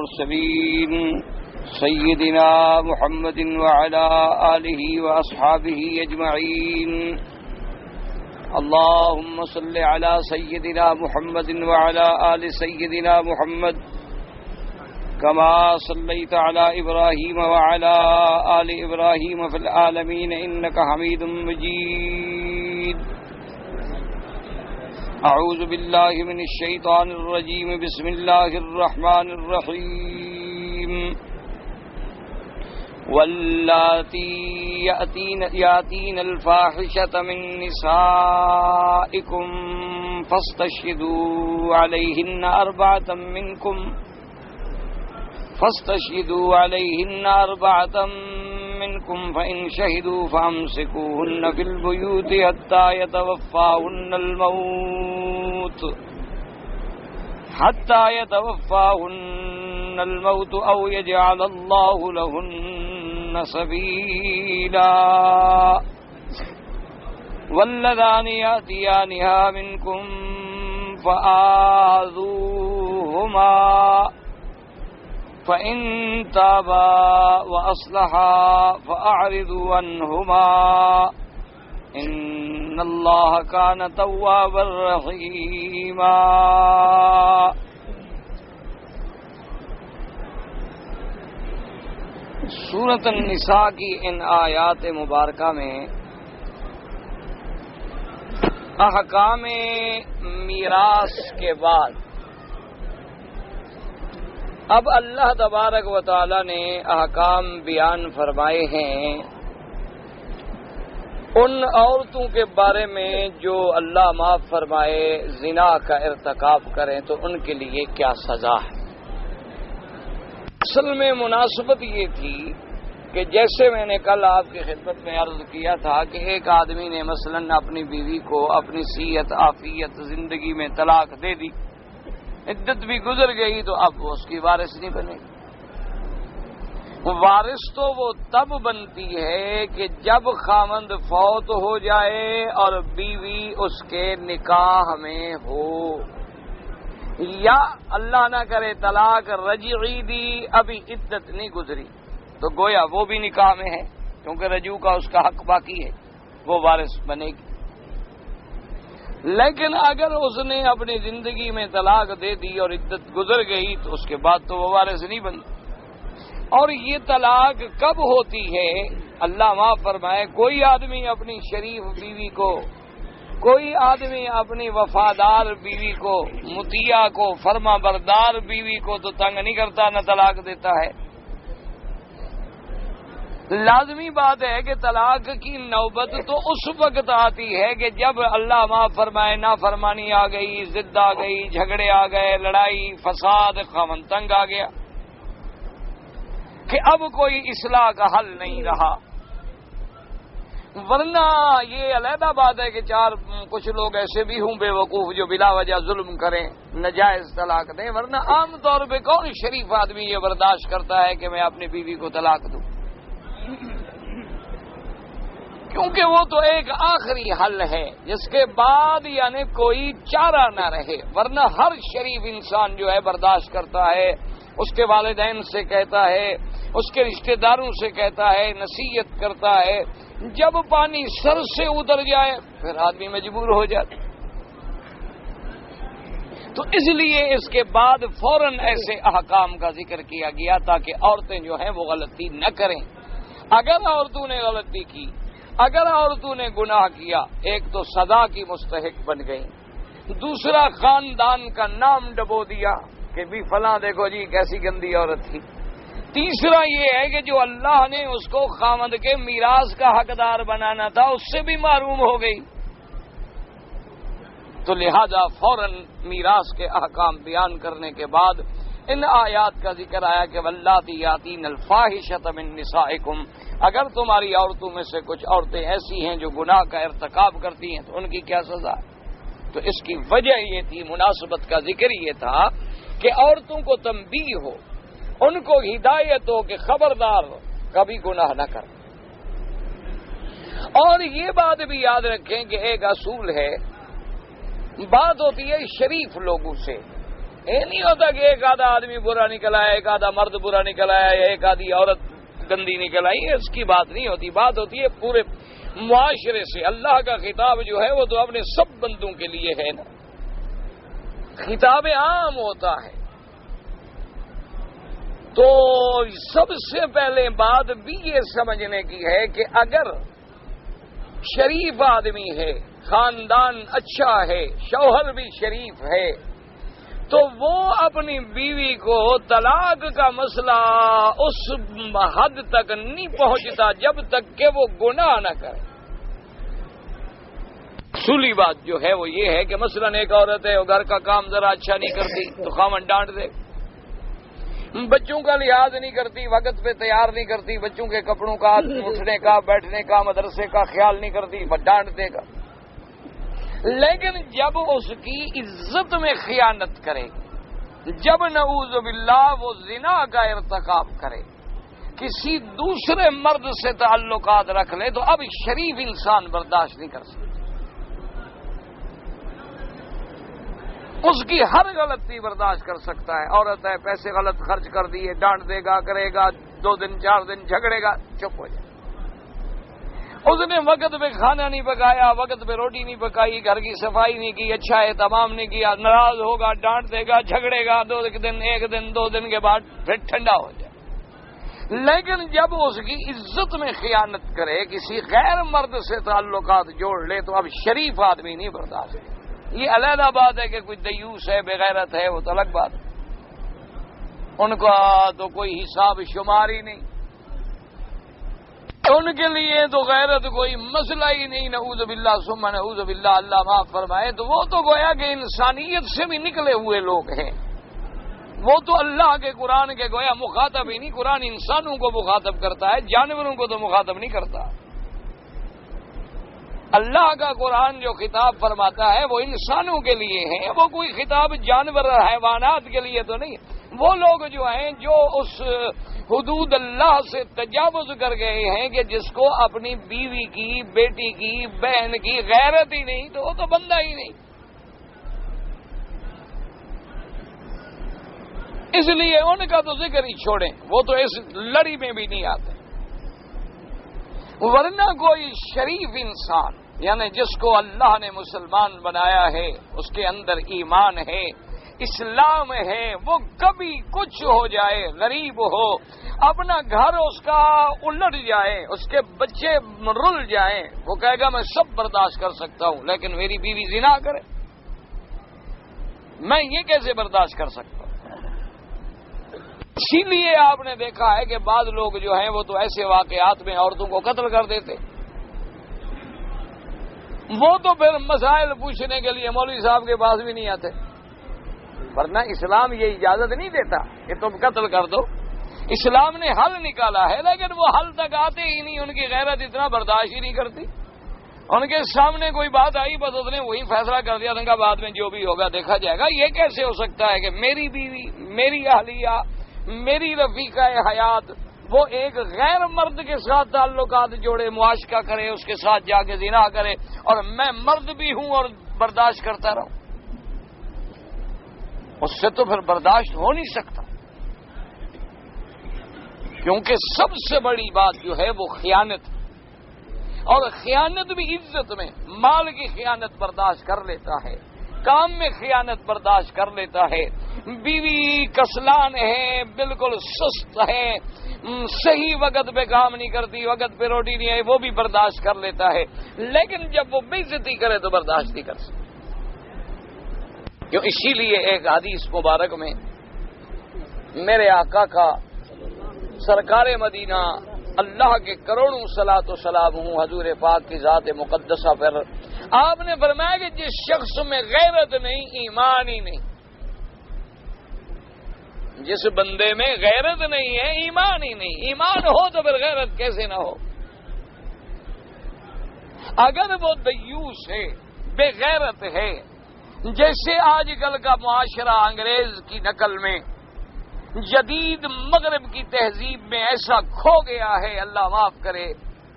المرسلين سيدنا محمد وعلى آله وأصحابه أجمعين اللهم صل على سيدنا محمد وعلى آل سيدنا محمد كما صليت على إبراهيم وعلى آل إبراهيم في العالمين إنك حميد مجيد أعوذ بالله من الشيطان الرجيم بسم الله الرحمن الرحيم واللاتي يأتين الفاحشة من نسائكم فاستشهدوا عليهن أربعة منكم فإن شهدوا فأمسكوهن في البيوت حتى يتوفاهن الموت أو يجعل الله لهن سبيلا واللذان يأتيانها منكم فآذوهما فإن تابا وأصلحا فأعرضوا عنهما إن الله كان توابا رحيما. سورۃ النساء کی ان آیات مبارکہ میں احکام میراث کے بعد اب اللہ تبارک و تعالی نے احکام بیان فرمائے ہیں ان عورتوں کے بارے میں جو اللہ معاف فرمائے زنا کا ارتکاب کریں تو ان کے لیے کیا سزا ہے. اصل میں مناسبت یہ تھی کہ جیسے میں نے کل آپ کی خدمت میں عرض کیا تھا کہ ایک آدمی نے مثلاً اپنی بیوی کو اپنی صحت عافیت زندگی میں طلاق دے دی، عدت بھی گزر گئی، تو اب وہ اس کی وارث نہیں بنے گی. وارث تو وہ تب بنتی ہے کہ جب خاوند فوت ہو جائے اور بیوی اس کے نکاح میں ہو، یا اللہ نہ کرے طلاق رجعی دی ابھی عدت نہیں گزری تو گویا وہ بھی نکاح میں ہے کیونکہ رجوع کا اس کا حق باقی ہے، وہ وارث بنے گی. لیکن اگر اس نے اپنی زندگی میں طلاق دے دی اور عدت گزر گئی تو اس کے بعد تو وہ وارث نہیں بنتی. اور یہ طلاق کب ہوتی ہے؟ اللہ معاف فرمائے کوئی آدمی اپنی شریف بیوی کو، کوئی آدمی اپنی وفادار بیوی کو، مطیع کو، فرما بردار بیوی کو تو تنگ نہیں کرتا، نہ طلاق دیتا ہے. لازمی بات ہے کہ طلاق کی نوبت تو اس وقت آتی ہے کہ جب اللہ معاف فرمائے نافرمانی آ گئی، ضد آ گئی، جھگڑے آ گئے، لڑائی فساد، خاوند تنگ آ گیا کہ اب کوئی اصلاح کا حل نہیں رہا. ورنہ یہ علیحدہ بات ہے کہ کچھ لوگ ایسے بھی ہوں بے وقوف جو بلا وجہ ظلم کریں، ناجائز طلاق دیں، ورنہ عام طور پہ کون شریف آدمی یہ برداشت کرتا ہے کہ میں اپنی بیوی کو طلاق دوں؟ کیونکہ وہ تو ایک آخری حل ہے جس کے بعد یعنی کوئی چارہ نہ رہے. ورنہ ہر شریف انسان جو ہے برداشت کرتا ہے، اس کے والدین سے کہتا ہے، اس کے رشتہ داروں سے کہتا ہے، نصیحت کرتا ہے. جب پانی سر سے اتر جائے پھر آدمی مجبور ہو جاتا. تو اس لیے اس کے بعد فوراً ایسے احکام کا ذکر کیا گیا تاکہ عورتیں جو ہیں وہ غلطی نہ کریں. اگر عورتوں نے غلطی کی، اگر عورتوں نے گناہ کیا، ایک تو سزا کی مستحق بن گئی، دوسرا خاندان کا نام ڈبو دیا کہ بھی فلاں دیکھو جی کیسی گندی عورت تھی. تیسرا یہ ہے کہ جو اللہ نے اس کو خاوند کے میراث کا حقدار بنانا تھا اس سے بھی محروم ہو گئی. تو لہذا فوراً میراث کے احکام بیان کرنے کے بعد ان آیات کا ذکر آیا کہ واللاتی یاتین الفاحشۃ من نسائکم، اگر تمہاری عورتوں میں سے کچھ عورتیں ایسی ہیں جو گناہ کا ارتکاب کرتی ہیں تو ان کی کیا سزا ہے. تو اس کی وجہ یہ تھی، مناسبت کا ذکر یہ تھا کہ عورتوں کو تنبیہ ہو، ان کو ہدایت ہو کہ خبردار کبھی گناہ نہ کر. اور یہ بات بھی یاد رکھیں کہ ایک اصول ہے، بات ہوتی ہے شریف لوگوں سے، یہ نہیں ہوتا کہ ایک آدھا آدمی برا نکل آیا، ایک آدھا مرد برا نکل آیا یا ایک آدھی عورت گندی نکل آئی، اس کی بات نہیں ہوتی. بات ہوتی ہے پورے معاشرے سے. اللہ کا خطاب جو ہے وہ تو اپنے سب بندوں کے لیے ہے نا، خطاب عام ہوتا ہے. تو سب سے پہلے بات بھی یہ سمجھنے کی ہے کہ اگر شریف آدمی ہے، خاندان اچھا ہے، شوہر بھی شریف ہے، تو وہ اپنی بیوی کو طلاق کا مسئلہ اس حد تک نہیں پہنچتا جب تک کہ وہ گناہ نہ کرے. اصولی بات جو ہے وہ یہ ہے کہ مثلا ایک عورت ہے، وہ گھر کا کام ذرا اچھا نہیں کرتی تو خاوند ڈانٹ دے. بچوں کا لحاظ نہیں کرتی، وقت پہ تیار نہیں کرتی، بچوں کے کپڑوں کا، اٹھنے کا، بیٹھنے کا، مدرسے کا خیال نہیں کرتی، ڈانٹ دے گا. لیکن جب اس کی عزت میں خیانت کرے، جب نعوذ باللہ وہ زنا کا ارتکاب کرے، کسی دوسرے مرد سے تعلقات رکھ لے، تو اب شریف انسان برداشت نہیں کر سکتا. اس کی ہر غلطی برداشت کر سکتا ہے. عورت ہے، پیسے غلط خرچ کر دیے، ڈانٹ دے گا، کرے گا، 2 دن 4 دن جھگڑے گا، چپ ہو جائے. اس نے وقت پہ کھانا نہیں پکایا، وقت پہ روٹی نہیں پکائی، گھر کی صفائی نہیں کی، اچھا اہتمام نہیں کیا، ناراض ہوگا، ڈانٹ دے گا، جھگڑے گا، 2 دن کے بعد پھر ٹھنڈا ہو جائے. لیکن جب اس کی عزت میں خیانت کرے، کسی غیر مرد سے تعلقات جوڑ لے، تو اب شریف آدمی نہیں برداشت کرے. یہ علیحدہ بات ہے کہ کوئی دیوس ہے، بغیرت ہے، وہ تو الگ بات ہے. ان کا تو کوئی حساب شمار ہی نہیں، ان کے لیے تو غیرت کوئی مسئلہ ہی نہیں. نعوذ باللہ ثم نعوذ باللہ، اللہ معاف فرمائے. تو وہ تو گویا کہ انسانیت سے بھی نکلے ہوئے لوگ ہیں. وہ تو اللہ کے قرآن کے گویا مخاطب ہی نہیں. قرآن انسانوں کو مخاطب کرتا ہے، جانوروں کو تو مخاطب نہیں کرتا. اللہ کا قرآن جو خطاب فرماتا ہے وہ انسانوں کے لیے ہے، وہ کوئی خطاب جانور حیوانات کے لیے تو نہیں. وہ لوگ جو ہیں جو اس حدود اللہ سے تجاوز کر گئے ہیں کہ جس کو اپنی بیوی کی، بیٹی کی، بہن کی غیرت ہی نہیں، تو وہ تو بندہ ہی نہیں. اس لیے ان کا تو ذکر ہی چھوڑیں، وہ تو اس لڑی میں بھی نہیں آتے. ورنہ کوئی شریف انسان، یعنی جس کو اللہ نے مسلمان بنایا ہے، اس کے اندر ایمان ہے، اسلام ہے، وہ کبھی کچھ ہو جائے، غریب ہو، اپنا گھر اس کا الٹ جائے، اس کے بچے رل جائیں، وہ کہے گا میں سب برداشت کر سکتا ہوں، لیکن میری بیوی زنا کرے، میں یہ کیسے برداشت کر سکتا ہوں. اسی لیے آپ نے دیکھا ہے کہ بعض لوگ جو ہیں وہ تو ایسے واقعات میں عورتوں کو قتل کر دیتے. وہ تو پھر مسائل پوچھنے کے لیے مولوی صاحب کے پاس بھی نہیں آتے، ورنہ اسلام یہ اجازت نہیں دیتا کہ تم قتل کر دو. اسلام نے حل نکالا ہے، لیکن وہ حل تک آتے ہی نہیں. ان کی غیرت اتنا برداشت ہی نہیں کرتی. ان کے سامنے کوئی بات آئی، بس اس نے وہی فیصلہ کر دیا تھا، بعد میں جو بھی ہوگا دیکھا جائے گا. یہ کیسے ہو سکتا ہے کہ میری بیوی، میری اہلیہ، میری رفیقہ حیات وہ ایک غیر مرد کے ساتھ تعلقات جوڑے، معاشقہ کرے، اس کے ساتھ جا کے زنا کرے، اور میں مرد بھی ہوں اور برداشت کرتا رہوں؟ اس سے تو پھر برداشت ہو نہیں سکتا. کیونکہ سب سے بڑی بات جو ہے وہ خیانت، اور خیانت بھی عزت میں. مال کی خیانت برداشت کر لیتا ہے، کام میں خیانت برداشت کر لیتا ہے. بیوی کسلان ہے، بالکل سست ہے، صحیح وقت پہ کام نہیں کرتی، وقت پہ روٹی نہیں ہے، وہ بھی برداشت کر لیتا ہے. لیکن جب وہ بے عزتی کرے تو برداشت نہیں کر سکتا. کیوں؟ اسی لیے ایک حدیث مبارک میں میرے آقا کا، سرکار مدینہ، اللہ کے کروڑوں صلاۃ و سلام ہوں حضور پاک کی ذات مقدسہ پر، آپ نے فرمایا کہ جس شخص میں غیرت نہیں، ایمان ہی نہیں. جس بندے میں غیرت نہیں ہے، ایمان ہی نہیں. ایمان ہو تو پھر غیرت کیسے نہ ہو؟ اگر وہ دیوس ہے، بے غیرت ہے، جیسے آج کل کا معاشرہ انگریز کی نقل میں، جدید مغرب کی تہذیب میں ایسا کھو گیا ہے، اللہ معاف کرے،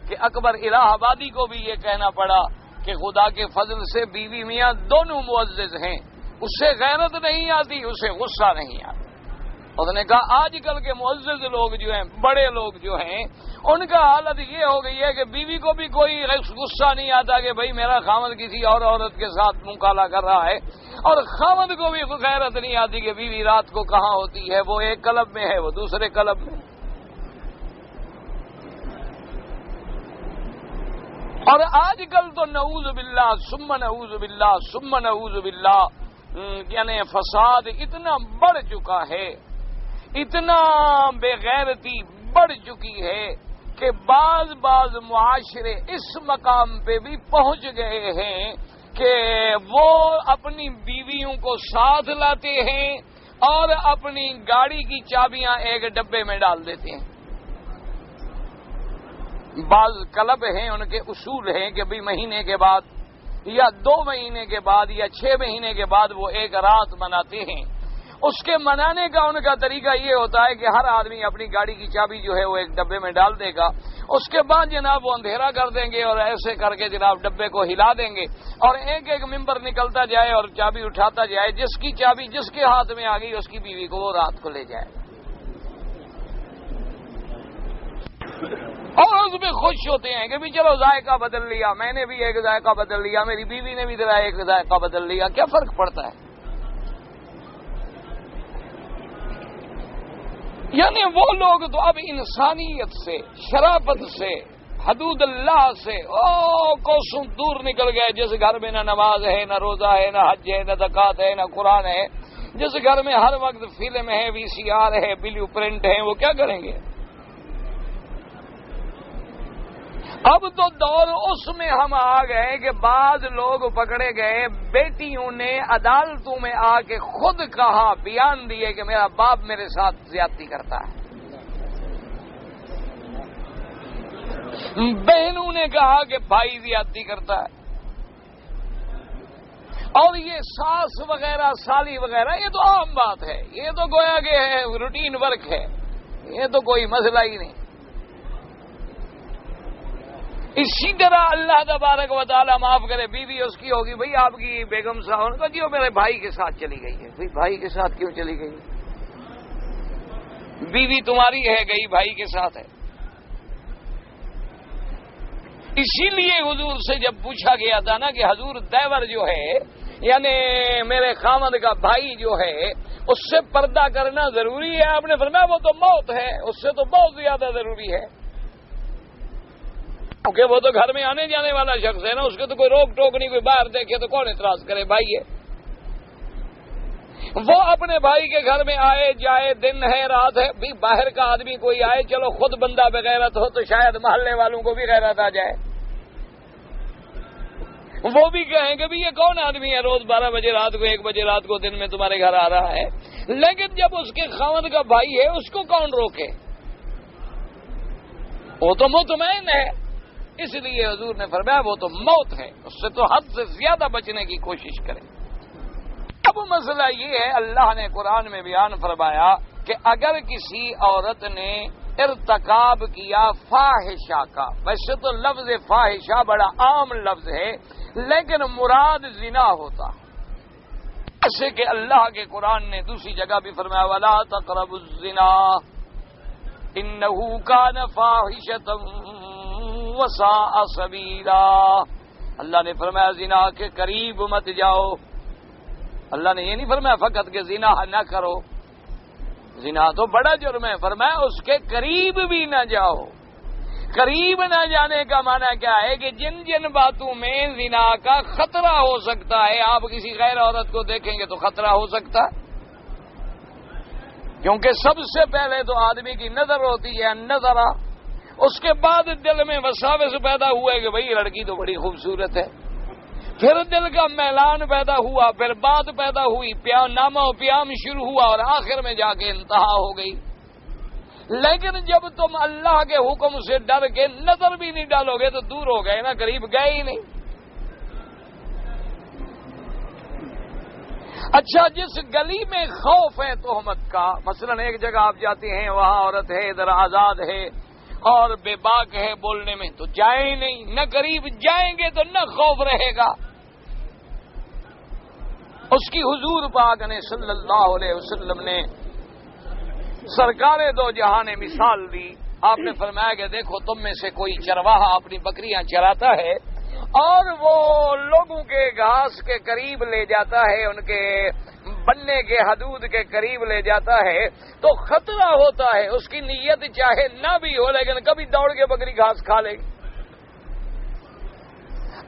کہ اکبر الہ آبادی کو بھی یہ کہنا پڑا کہ خدا کے فضل سے بیوی میاں دونوں معزز ہیں. اسے غیرت نہیں آتی، اسے غصہ نہیں آتا۔ اس نے کہا آج کل کے معزز لوگ جو ہیں، بڑے لوگ جو ہیں، ان کا حالت یہ ہو گئی ہے کہ بیوی کو بھی کوئی غصہ نہیں آتا کہ بھئی میرا خاوند کسی اور عورت کے ساتھ منہ کالا کر رہا ہے، اور خاوند کو بھی غیرت نہیں آتی کہ بیوی رات کو کہاں ہوتی ہے، وہ ایک کلب میں ہے، وہ دوسرے کلب میں۔ اور آج کل تو نعوذ باللہ ثم نعوذ باللہ ثم نعوذ باللہ، یعنی فساد اتنا بڑھ چکا ہے، اتنا بے غیرتی بڑھ چکی ہے کہ بعض معاشرے اس مقام پہ بھی پہنچ گئے ہیں کہ وہ اپنی بیویوں کو ساتھ لاتے ہیں اور اپنی گاڑی کی چابیاں ایک ڈبے میں ڈال دیتے ہیں۔ بعض کلب ہیں، ان کے اصول ہیں کہ بھی مہینے کے بعد یا 2 مہینے کے بعد یا 6 مہینے کے بعد وہ ایک رات مناتے ہیں۔ اس کے منانے کا ان کا طریقہ یہ ہوتا ہے کہ ہر آدمی اپنی گاڑی کی چابی جو ہے وہ ایک ڈبے میں ڈال دے گا، اس کے بعد جناب وہ اندھیرا کر دیں گے اور ایسے کر کے جناب ڈبے کو ہلا دیں گے اور ایک ایک ممبر نکلتا جائے اور چابی اٹھاتا جائے، جس کی چابی جس کے ہاتھ میں آ گئی اس کی بیوی کو وہ رات کو لے جائے اور اس میں خوش ہوتے ہیں کہ بھی چلو ذائقہ بدل لیا، میں نے بھی ایک ذائقہ بدل لیا، میری بیوی نے بھی ذرا ایک ذائقہ بدل لیا، کیا فرق پڑتا ہے؟ یعنی وہ لوگ تو اب انسانیت سے، شرافت سے، حدود اللہ سے کوسوں دور نکل گئے۔ جس گھر میں نہ نماز ہے، نہ روزہ ہے، نہ حج ہے، نہ زکوٰۃ ہے، نہ قرآن ہے، جس گھر میں ہر وقت فلم ہے، VCR ہے، بلیو پرنٹ ہے، وہ کیا کریں گے؟ اب تو دور اس میں ہم آ گئے کہ بعض لوگ پکڑے گئے، بیٹیوں نے عدالتوں میں آ کے خود کہا، بیان دیے کہ میرا باپ میرے ساتھ زیادتی کرتا ہے۔ بہنوں نے کہا کہ بھائی زیادتی کرتا ہے، اور یہ ساس وغیرہ سالی وغیرہ یہ تو عام بات ہے، یہ تو گویا کہ روٹین ورک ہے، یہ تو کوئی مسئلہ ہی نہیں۔ اسی طرح اللہ تبارک و تعالیٰ معاف کرے، بیوی اس کی ہوگی بھئی آپ کی بیگم صاحب کا جی وہ میرے بھائی کے ساتھ چلی گئی ہے۔ بھئی بھائی کے ساتھ کیوں چلی گئی؟ بیوی تمہاری ہے، گئی بھائی کے ساتھ ہے۔ اسی لیے حضور سے جب پوچھا گیا تھا نا کہ حضور دیور جو ہے یعنی میرے خامد کا بھائی جو ہے اس سے پردہ کرنا ضروری ہے، آپ نے فرمایا وہ تو موت ہے، اس سے تو بہت زیادہ ضروری ہے، کیونکہ وہ تو گھر میں آنے جانے والا شخص ہے نا، اس کے تو کوئی روک ٹوک نہیں، کوئی باہر دیکھے تو کون اعتراض کرے، بھائی ہے۔ وہ اپنے بھائی کے گھر میں آئے جائے، دن ہے رات ہے، بھی باہر کا آدمی کوئی آئے، چلو خود بندہ بغیرت ہو تو شاید محلے والوں کو بھی غیرت آ جائے، وہ بھی کہیں کہ بھی یہ کون آدمی ہے روز 12 بجے رات کو 1 بجے رات کو دن میں تمہارے گھر آ رہا ہے، لیکن جب اس کے خاوند کا بھائی ہے اس کو کون روکے، وہ تو مطمئن ہے۔ اس لیے حضور نے فرمایا وہ تو موت ہے، اس سے تو حد سے زیادہ بچنے کی کوشش کریں۔ اب مسئلہ یہ ہے، اللہ نے قرآن میں بیان فرمایا کہ اگر کسی عورت نے ارتکاب کیا فاحشہ کا، ویسے تو لفظ فاحشہ بڑا عام لفظ ہے لیکن مراد زنا ہوتا، ایسے کہ اللہ کے قرآن نے دوسری جگہ بھی فرمایا وَلَا تَقْرَبُوا الزِّنَا إِنَّهُ كَانَ فَاحِشَةً وَسَاءَ سَبِيلًا۔ اللہ نے فرمایا زنا کے قریب مت جاؤ، اللہ نے یہ نہیں فرمایا فقط کہ زنا نہ کرو، زنا تو بڑا جرم ہے، فرمایا اس کے قریب بھی نہ جاؤ۔ قریب نہ جانے کا معنی کیا ہے کہ جن جن باتوں میں زنا کا خطرہ ہو سکتا ہے، آپ کسی غیر عورت کو دیکھیں گے تو خطرہ ہو سکتا ہے، کیونکہ سب سے پہلے تو آدمی کی نظر ہوتی ہے، نظرہ، اس کے بعد دل میں وساوس پیدا ہوا کہ بھئی لڑکی تو بڑی خوبصورت ہے، پھر دل کا میلان پیدا ہوا، پھر بات پیدا ہوئی، نامہ و پیام شروع ہوا اور آخر میں جا کے انتہا ہو گئی۔ لیکن جب تم اللہ کے حکم سے ڈر کے نظر بھی نہیں ڈالو گے تو دور ہو گئے نا، قریب گئے ہی نہیں۔ اچھا، جس گلی میں خوف ہے تہمت کا، مثلا ایک جگہ آپ جاتے ہیں وہاں عورت ہے، ادھر آزاد ہے اور بے باک ہے بولنے میں، تو جائیں ہی نہیں، نہ قریب جائیں گے تو نہ خوف رہے گا۔ اس کی حضور پاک نے صلی اللہ علیہ وسلم نے سرکار دو جہاں نے مثال دی. آپ نے فرمایا کہ دیکھو تم میں سے کوئی چرواہا اپنی بکریاں چراتا ہے اور وہ لوگوں کے گھاس کے قریب لے جاتا ہے، ان کے بننے کے حدود کے قریب لے جاتا ہے تو خطرہ ہوتا ہے، اس کی نیت چاہے نہ بھی ہو لیکن کبھی دوڑ کے بکری گھاس کھا لے گی.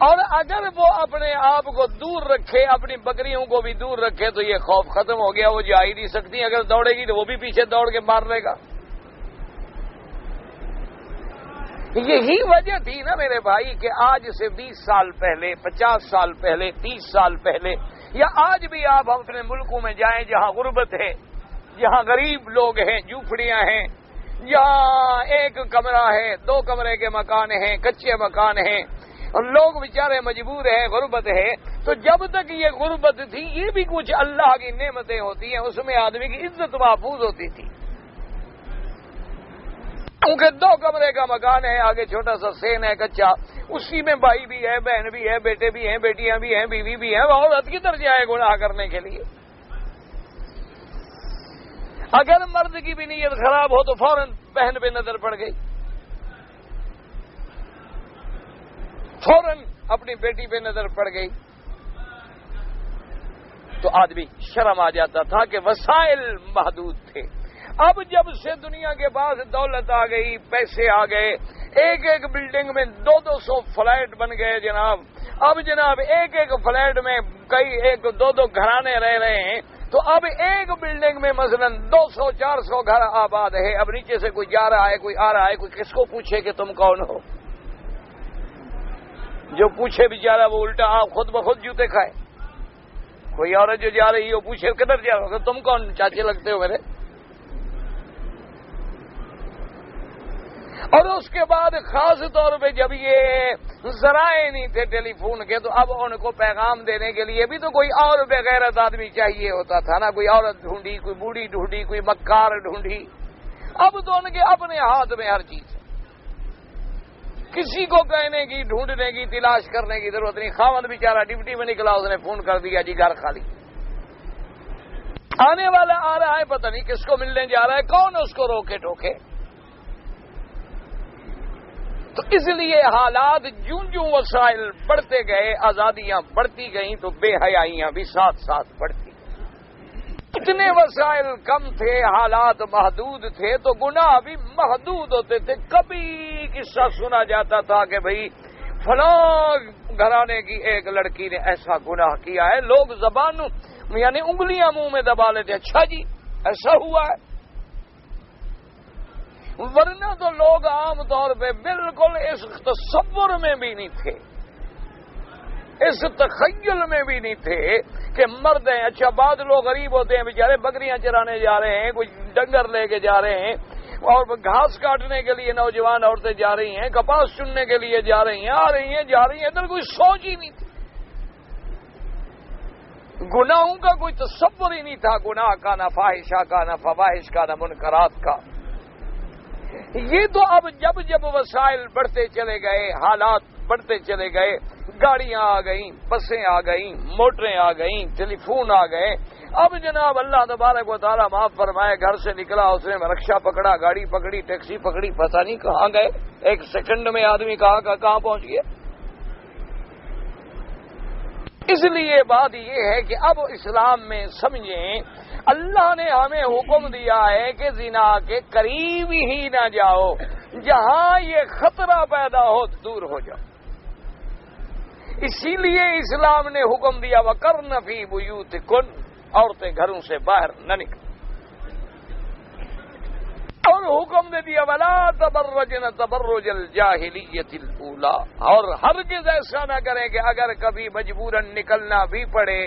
اور اگر وہ اپنے آپ کو دور رکھے، اپنی بکریوں کو بھی دور رکھے تو یہ خوف ختم ہو گیا، وہ جا ہی نہیں سکتی. اگر دوڑے گی تو وہ بھی پیچھے دوڑ کے مار لے گا. یہی وجہ تھی نا میرے بھائی کہ آج سے 20 سال پہلے، 50 سال پہلے، 30 سال پہلے یا آج بھی آپ اپنے ملکوں میں جائیں جہاں غربت ہے، جہاں غریب لوگ ہیں، جھوپڑیاں ہیں، جہاں ایک کمرہ ہے، 2 کمرے کے مکان ہیں، کچے مکان ہیں، اور لوگ بیچارے مجبور ہیں، غربت ہے. تو جب تک یہ غربت تھی یہ بھی کچھ اللہ کی نعمتیں ہوتی ہیں، اس میں آدمی کی عزت محفوظ ہوتی تھی. کیونکہ 2 کمرے کا مکان ہے، آگے چھوٹا سا سین ہے کچا، اسی میں بھائی بھی ہے، بہن بھی ہے، بیٹے بھی ہیں، بیٹیاں بھی ہیں، بیوی بھی ہیں. عورت کی درجہ ہے گناہ کرنے کے لیے. اگر مرد کی بھی نیت خراب ہو تو فوراً بہن پہ نظر پڑ گئی، فوراً اپنی بیٹی پہ نظر پڑ گئی تو آدمی شرم آ جاتا تھا کہ وسائل محدود تھے. اب جب سے دنیا کے پاس دولت آ گئی، پیسے آ گئے، ایک بلڈنگ میں 200 فلیٹ بن گئے جناب. اب جناب ایک فلیٹ میں کئی 2 گھرانے رہ رہے ہیں، تو اب ایک بلڈنگ میں مثلا 200-400 گھر آباد ہے. اب نیچے سے کوئی جا رہا ہے، کوئی آ رہا ہے، کوئی کس کو پوچھے کہ تم کون ہو؟ جو پوچھے بیچارہ وہ الٹا آپ خود بخود جوتے کھائے. کوئی عورت جو جا رہی ہو پوچھے کدھر جا رہا ہو، تم کون چاچے لگتے ہو میرے؟ اور اس کے بعد خاص طور پہ جب یہ ذرائع نہیں تھے ٹیلی فون کے، تو اب ان کو پیغام دینے کے لیے بھی تو کوئی اور بغیرت آدمی چاہیے ہوتا تھا نا. کوئی عورت ڈھونڈی، کوئی بوڑھی ڈھونڈی، کوئی مکار ڈھونڈی. اب تو ان کے اپنے ہاتھ میں ہر چیز ہے، کسی کو کہنے کی، ڈھونڈنے کی، تلاش کرنے کی ضرورت نہیں. خاوند بیچارہ ڈیوٹی میں نکلا، اس نے فون کر دیا جی گھر خالی. آنے والا آ رہا ہے، پتہ نہیں کس کو ملنے جا رہا ہے، کون اس کو روکے ٹوکے. تو اس لیے حالات جوں وسائل بڑھتے گئے، آزادیاں بڑھتی گئیں تو بے حیائیاں بھی ساتھ ساتھ بڑھتی. اتنے وسائل کم تھے، حالات محدود تھے تو گناہ بھی محدود ہوتے تھے. کبھی قصہ سنا جاتا تھا کہ بھئی فلاں گھرانے کی ایک لڑکی نے ایسا گناہ کیا ہے، لوگ زبانوں یعنی انگلیاں منہ میں دبا لیتے، اچھا جی ایسا ہوا ہے. ورنہ تو لوگ عام طور پہ بالکل اس تصور میں بھی نہیں تھے، اس تخیل میں بھی نہیں تھے کہ مرد ہیں. اچھا بعض لوگ غریب ہوتے ہیں بیچارے، بکریاں چرانے جا رہے ہیں، کوئی ڈنگر لے کے جا رہے ہیں، اور گھاس کاٹنے کے لیے نوجوان عورتیں جا رہی ہیں، کپاس چننے کے لیے جا رہی ہیں، آ رہی ہیں جا رہی ہیں. ادھر کوئی سوچ ہی نہیں تھی، گناہوں کا کوئی تصور ہی نہیں تھا. گناہ کا نہ فاحشہ کا، نہ فواحش کا، نہ منکرات کا. یہ تو اب جب وسائل بڑھتے چلے گئے، حالات بڑھتے چلے گئے، گاڑیاں آ گئیں، بسیں آ گئیں، موٹریں آ گئیں، ٹیلی فون آ گئے. اب جناب اللہ تبارک و تعالیٰ معاف فرمائے، گھر سے نکلا اس نے رکشہ پکڑا، گاڑی پکڑی، ٹیکسی پکڑی، پتہ نہیں کہاں گئے، 1 سیکنڈ میں آدمی کہاں پہنچ گیا. اس لیے بات یہ ہے کہ اب اسلام میں سمجھیں اللہ نے ہمیں حکم دیا ہے کہ زنا کے قریب ہی نہ جاؤ، جہاں یہ خطرہ پیدا ہو دور ہو جاؤ. اسی لیے اسلام نے حکم دیا وَقَرْنَ فِي بُيُوتِكُنَّ، عورتیں گھروں سے باہر نہ نکلیں. اور حکم دے دیا وَلَا تَبَرَّجْنَ تَبَرُّجَ الْجَاهِلِيَّةِ الْأُولَىٰ، اور ہرگز ایسا نہ کریں کہ اگر کبھی مجبوراً نکلنا بھی پڑے،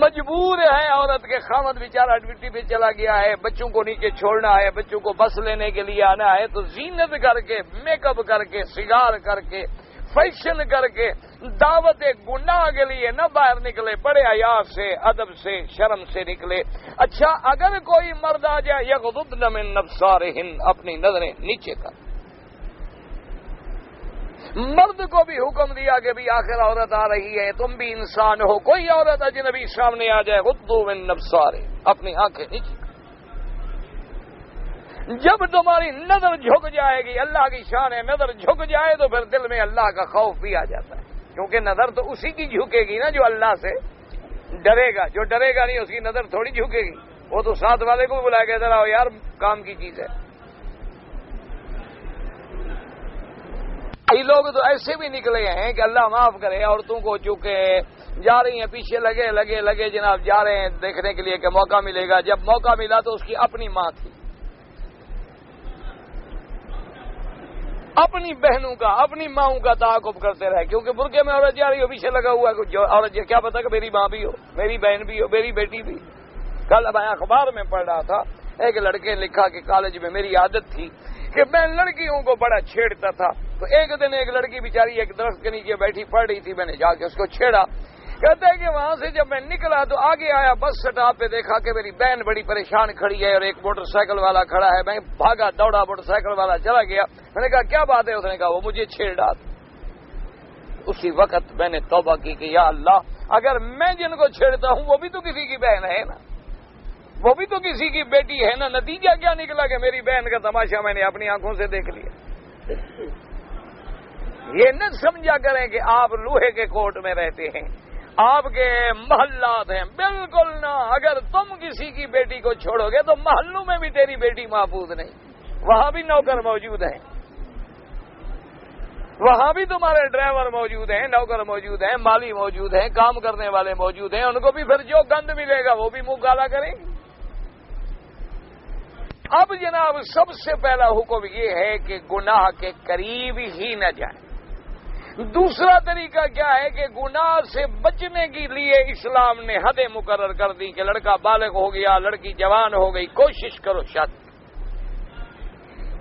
مجبور ہے عورت کے خاوند بیچارہ ڈیوٹی پہ چلا گیا ہے، بچوں کو نیچے چھوڑنا ہے، بچوں کو بس لینے کے لیے آنا ہے، تو زینت کر کے، میک اپ کر کے، سگار کر کے، فیشن کر کے، دعوت گناہ کے لیے نہ باہر نکلے، بڑے حیا سے، ادب سے، شرم سے نکلے. اچھا اگر کوئی مرد آ جائے یغضضن من ابصارہن، اپنی نظریں نیچے کر، مرد کو بھی حکم دیا کہ بھی آخر عورت آ رہی ہے، تم بھی انسان ہو، کوئی عورت اجنبی سامنے آ جائے غضوا من ابصارکم، اپنی آنکھیں نیچی۔ جب تمہاری نظر جھک جائے گی، اللہ کی شان ہے، نظر جھک جائے تو پھر دل میں اللہ کا خوف بھی آ جاتا ہے، کیونکہ نظر تو اسی کی جھکے گی نا جو اللہ سے ڈرے گا، جو ڈرے گا نہیں اس کی نظر تھوڑی جھکے گی، وہ تو ساتھ والے کو بلا کے ذرا یار کام کی چیز ہے۔ کئی لوگ تو ایسے بھی نکلے ہیں کہ اللہ معاف کرے، عورتوں کو چونکہ جا رہی ہیں پیچھے لگے جناب، جا رہے ہیں دیکھنے کے لیے کہ موقع ملے گا، جب موقع ملا تو اس کی اپنی ماں تھی، اپنی بہنوں کا، اپنی ماؤں کا تعاقب کرتے رہے، کیونکہ برقعے میں عورت جا رہی ہو پیچھے لگا ہوا ہے جو عورت، کیا پتا کہ میری ماں بھی ہو، میری بہن بھی ہو، میری بیٹی بھی۔ کل میں اخبار میں پڑھ رہا تھا، ایک لڑکے نے لکھا کہ کالج میں میری عادت تھی کہ میں لڑکیوں کو بڑا چھیڑتا تھا، تو ایک دن ایک لڑکی بیچاری ایک درخت کے نیچے بیٹھی پڑھ رہی تھی، میں نے جا کے اس کو چھیڑا۔ کہتے ہیں کہ وہاں سے جب میں نکلا تو آگے آیا بس سٹاپ پہ، دیکھا کہ میری بہن بڑی پریشان کھڑی ہے اور ایک موٹر سائیکل والا کھڑا ہے، میں بھاگا دوڑا، موٹر سائیکل والا چلا گیا، میں نے کہا کیا بات ہے؟ اس نے کہا وہ مجھے چھیڑ رہا تھا۔ اسی وقت میں نے توبہ کی کہ یا اللہ، اگر میں جن کو چھیڑتا ہوں وہ بھی تو کسی کی بہن ہے نا، وہ بھی تو کسی کی بیٹی ہے نا، نتیجہ کیا نکلا کہ میری بہن کا تماشا میں نے اپنی آنکھوں سے دیکھ لیا۔ یہ نہ سمجھا کریں کہ آپ لوہے کے کوٹ میں رہتے ہیں، آپ کے محلات ہیں، بالکل نہ۔ اگر تم کسی کی بیٹی کو چھوڑو گے تو محلوں میں بھی تیری بیٹی محفوظ نہیں، وہاں بھی نوکر موجود ہیں، وہاں بھی تمہارے ڈرائیور موجود ہیں، نوکر موجود ہیں، مالی موجود ہیں، کام کرنے والے موجود ہیں، ان کو بھی پھر جو گند ملے گا وہ بھی منہ کالا کریں گے۔ اب جناب سب سے پہلا حکم یہ ہے کہ گناہ کے قریب ہی نہ جائیں۔ دوسرا طریقہ کیا ہے کہ گناہ سے بچنے کے لیے اسلام نے حدیں مقرر کر دی کہ لڑکا بالغ ہو گیا، لڑکی جوان ہو گئی، کوشش کرو شادی۔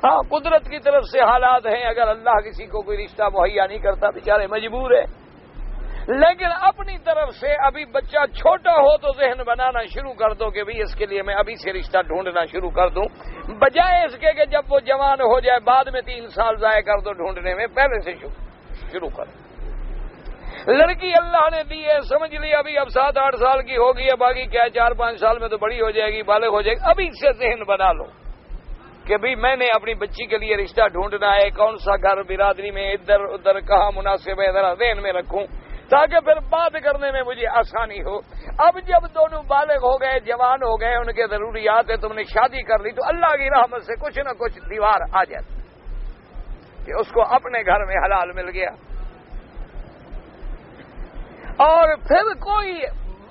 ہاں قدرت کی طرف سے حالات ہیں، اگر اللہ کسی کو کوئی رشتہ مہیا نہیں کرتا بیچارے مجبور ہے، لیکن اپنی طرف سے ابھی بچہ چھوٹا ہو تو ذہن بنانا شروع کر دو کہ بھئی اس کے لیے میں ابھی سے رشتہ ڈھونڈنا شروع کر دوں، بجائے اس کے کہ جب وہ جوان ہو جائے بعد میں 3 سال ضائع کر دو ڈھونڈنے میں، پہلے سے شروع کر۔ لڑکی اللہ نے دی ہے، سمجھ لی ابھی اب 7-8 سال کی ہوگی ہے، باقی کیا 4-5 سال میں تو بڑی ہو جائے گی، بالغ ہو جائے گی، ابھی سے ذہن بنا لو کہ بھئی میں نے اپنی بچی کے لیے رشتہ ڈھونڈنا ہے، کون سا گھر برادری میں ادھر ادھر کہاں مناسب ہے، ذرا ذہن میں رکھوں تاکہ پھر بات کرنے میں مجھے آسانی ہو۔ اب جب دونوں بالغ ہو گئے، جوان ہو گئے، ان کے ضروریات ہیں، تم نے شادی کر لی تو اللہ کی رحمت سے کچھ نہ کچھ دیوار آ جاتی کہ اس کو اپنے گھر میں حلال مل گیا۔ اور پھر کوئی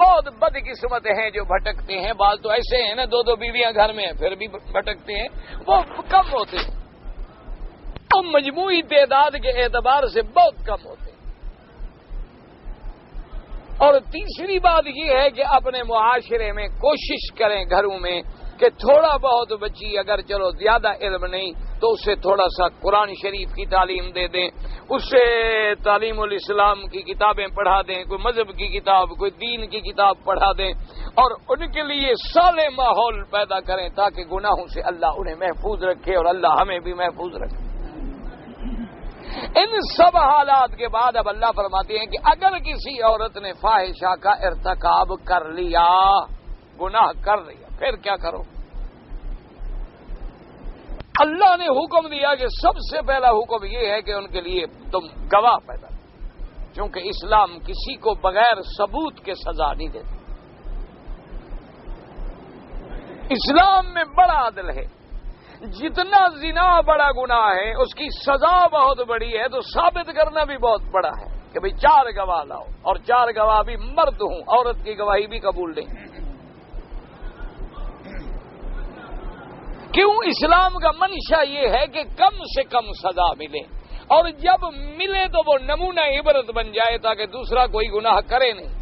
بہت بد قسمت ہیں جو بھٹکتے ہیں، بعض تو ایسے ہیں نا 2 بیویاں گھر میں ہیں پھر بھی بھٹکتے ہیں، وہ کم ہوتے ہیں، وہ مجموعی تعداد کے اعتبار سے بہت کم ہوتے ہیں۔ اور تیسری بات یہ ہے کہ اپنے معاشرے میں کوشش کریں گھروں میں کہ تھوڑا بہت بچی اگر چلو زیادہ علم نہیں تو اسے تھوڑا سا قرآن شریف کی تعلیم دے دیں، اسے تعلیم الاسلام کی کتابیں پڑھا دیں، کوئی مذہب کی کتاب، کوئی دین کی کتاب پڑھا دیں، اور ان کے لیے صالح ماحول پیدا کریں تاکہ گناہوں سے اللہ انہیں محفوظ رکھے اور اللہ ہمیں بھی محفوظ رکھے۔ ان سب حالات کے بعد اب اللہ فرماتے ہیں کہ اگر کسی عورت نے فاحشہ کا ارتکاب کر لیا، گناہ کر لیا، پھر کیا کرو؟ اللہ نے حکم دیا کہ سب سے پہلا حکم یہ ہے کہ ان کے لیے تم گواہ پیدا کرو، کیونکہ اسلام کسی کو بغیر ثبوت کے سزا نہیں دیتا۔ اسلام میں بڑا عدل ہے، جتنا زنا بڑا گناہ ہے اس کی سزا بہت بڑی ہے، تو ثابت کرنا بھی بہت بڑا ہے کہ بھئی 4 گواہ لاؤ، اور 4 گواہ بھی مرد ہوں، عورت کی گواہی بھی قبول نہیں۔ کیوں؟ اسلام کا منشا یہ ہے کہ کم سے کم سزا ملے، اور جب ملے تو وہ نمونہ عبرت بن جائے تاکہ دوسرا کوئی گناہ کرے نہیں۔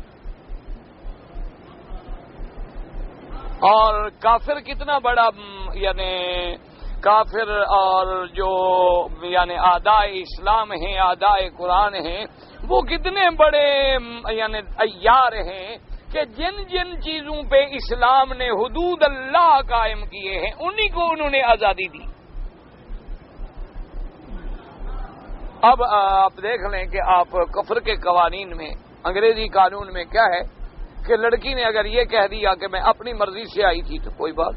اور کافر کتنا بڑا، یعنی کافر اور جو یعنی اعداء اسلام ہیں، اعداء قرآن ہیں، وہ کتنے بڑے یعنی عیار ہیں کہ جن جن چیزوں پہ اسلام نے حدود اللہ قائم کیے ہیں انہی کو انہوں نے آزادی دی۔ اب آپ دیکھ لیں کہ آپ کفر کے قوانین میں، انگریزی قانون میں کیا ہے کہ لڑکی نے اگر یہ کہہ دیا کہ میں اپنی مرضی سے آئی تھی تو کوئی بات،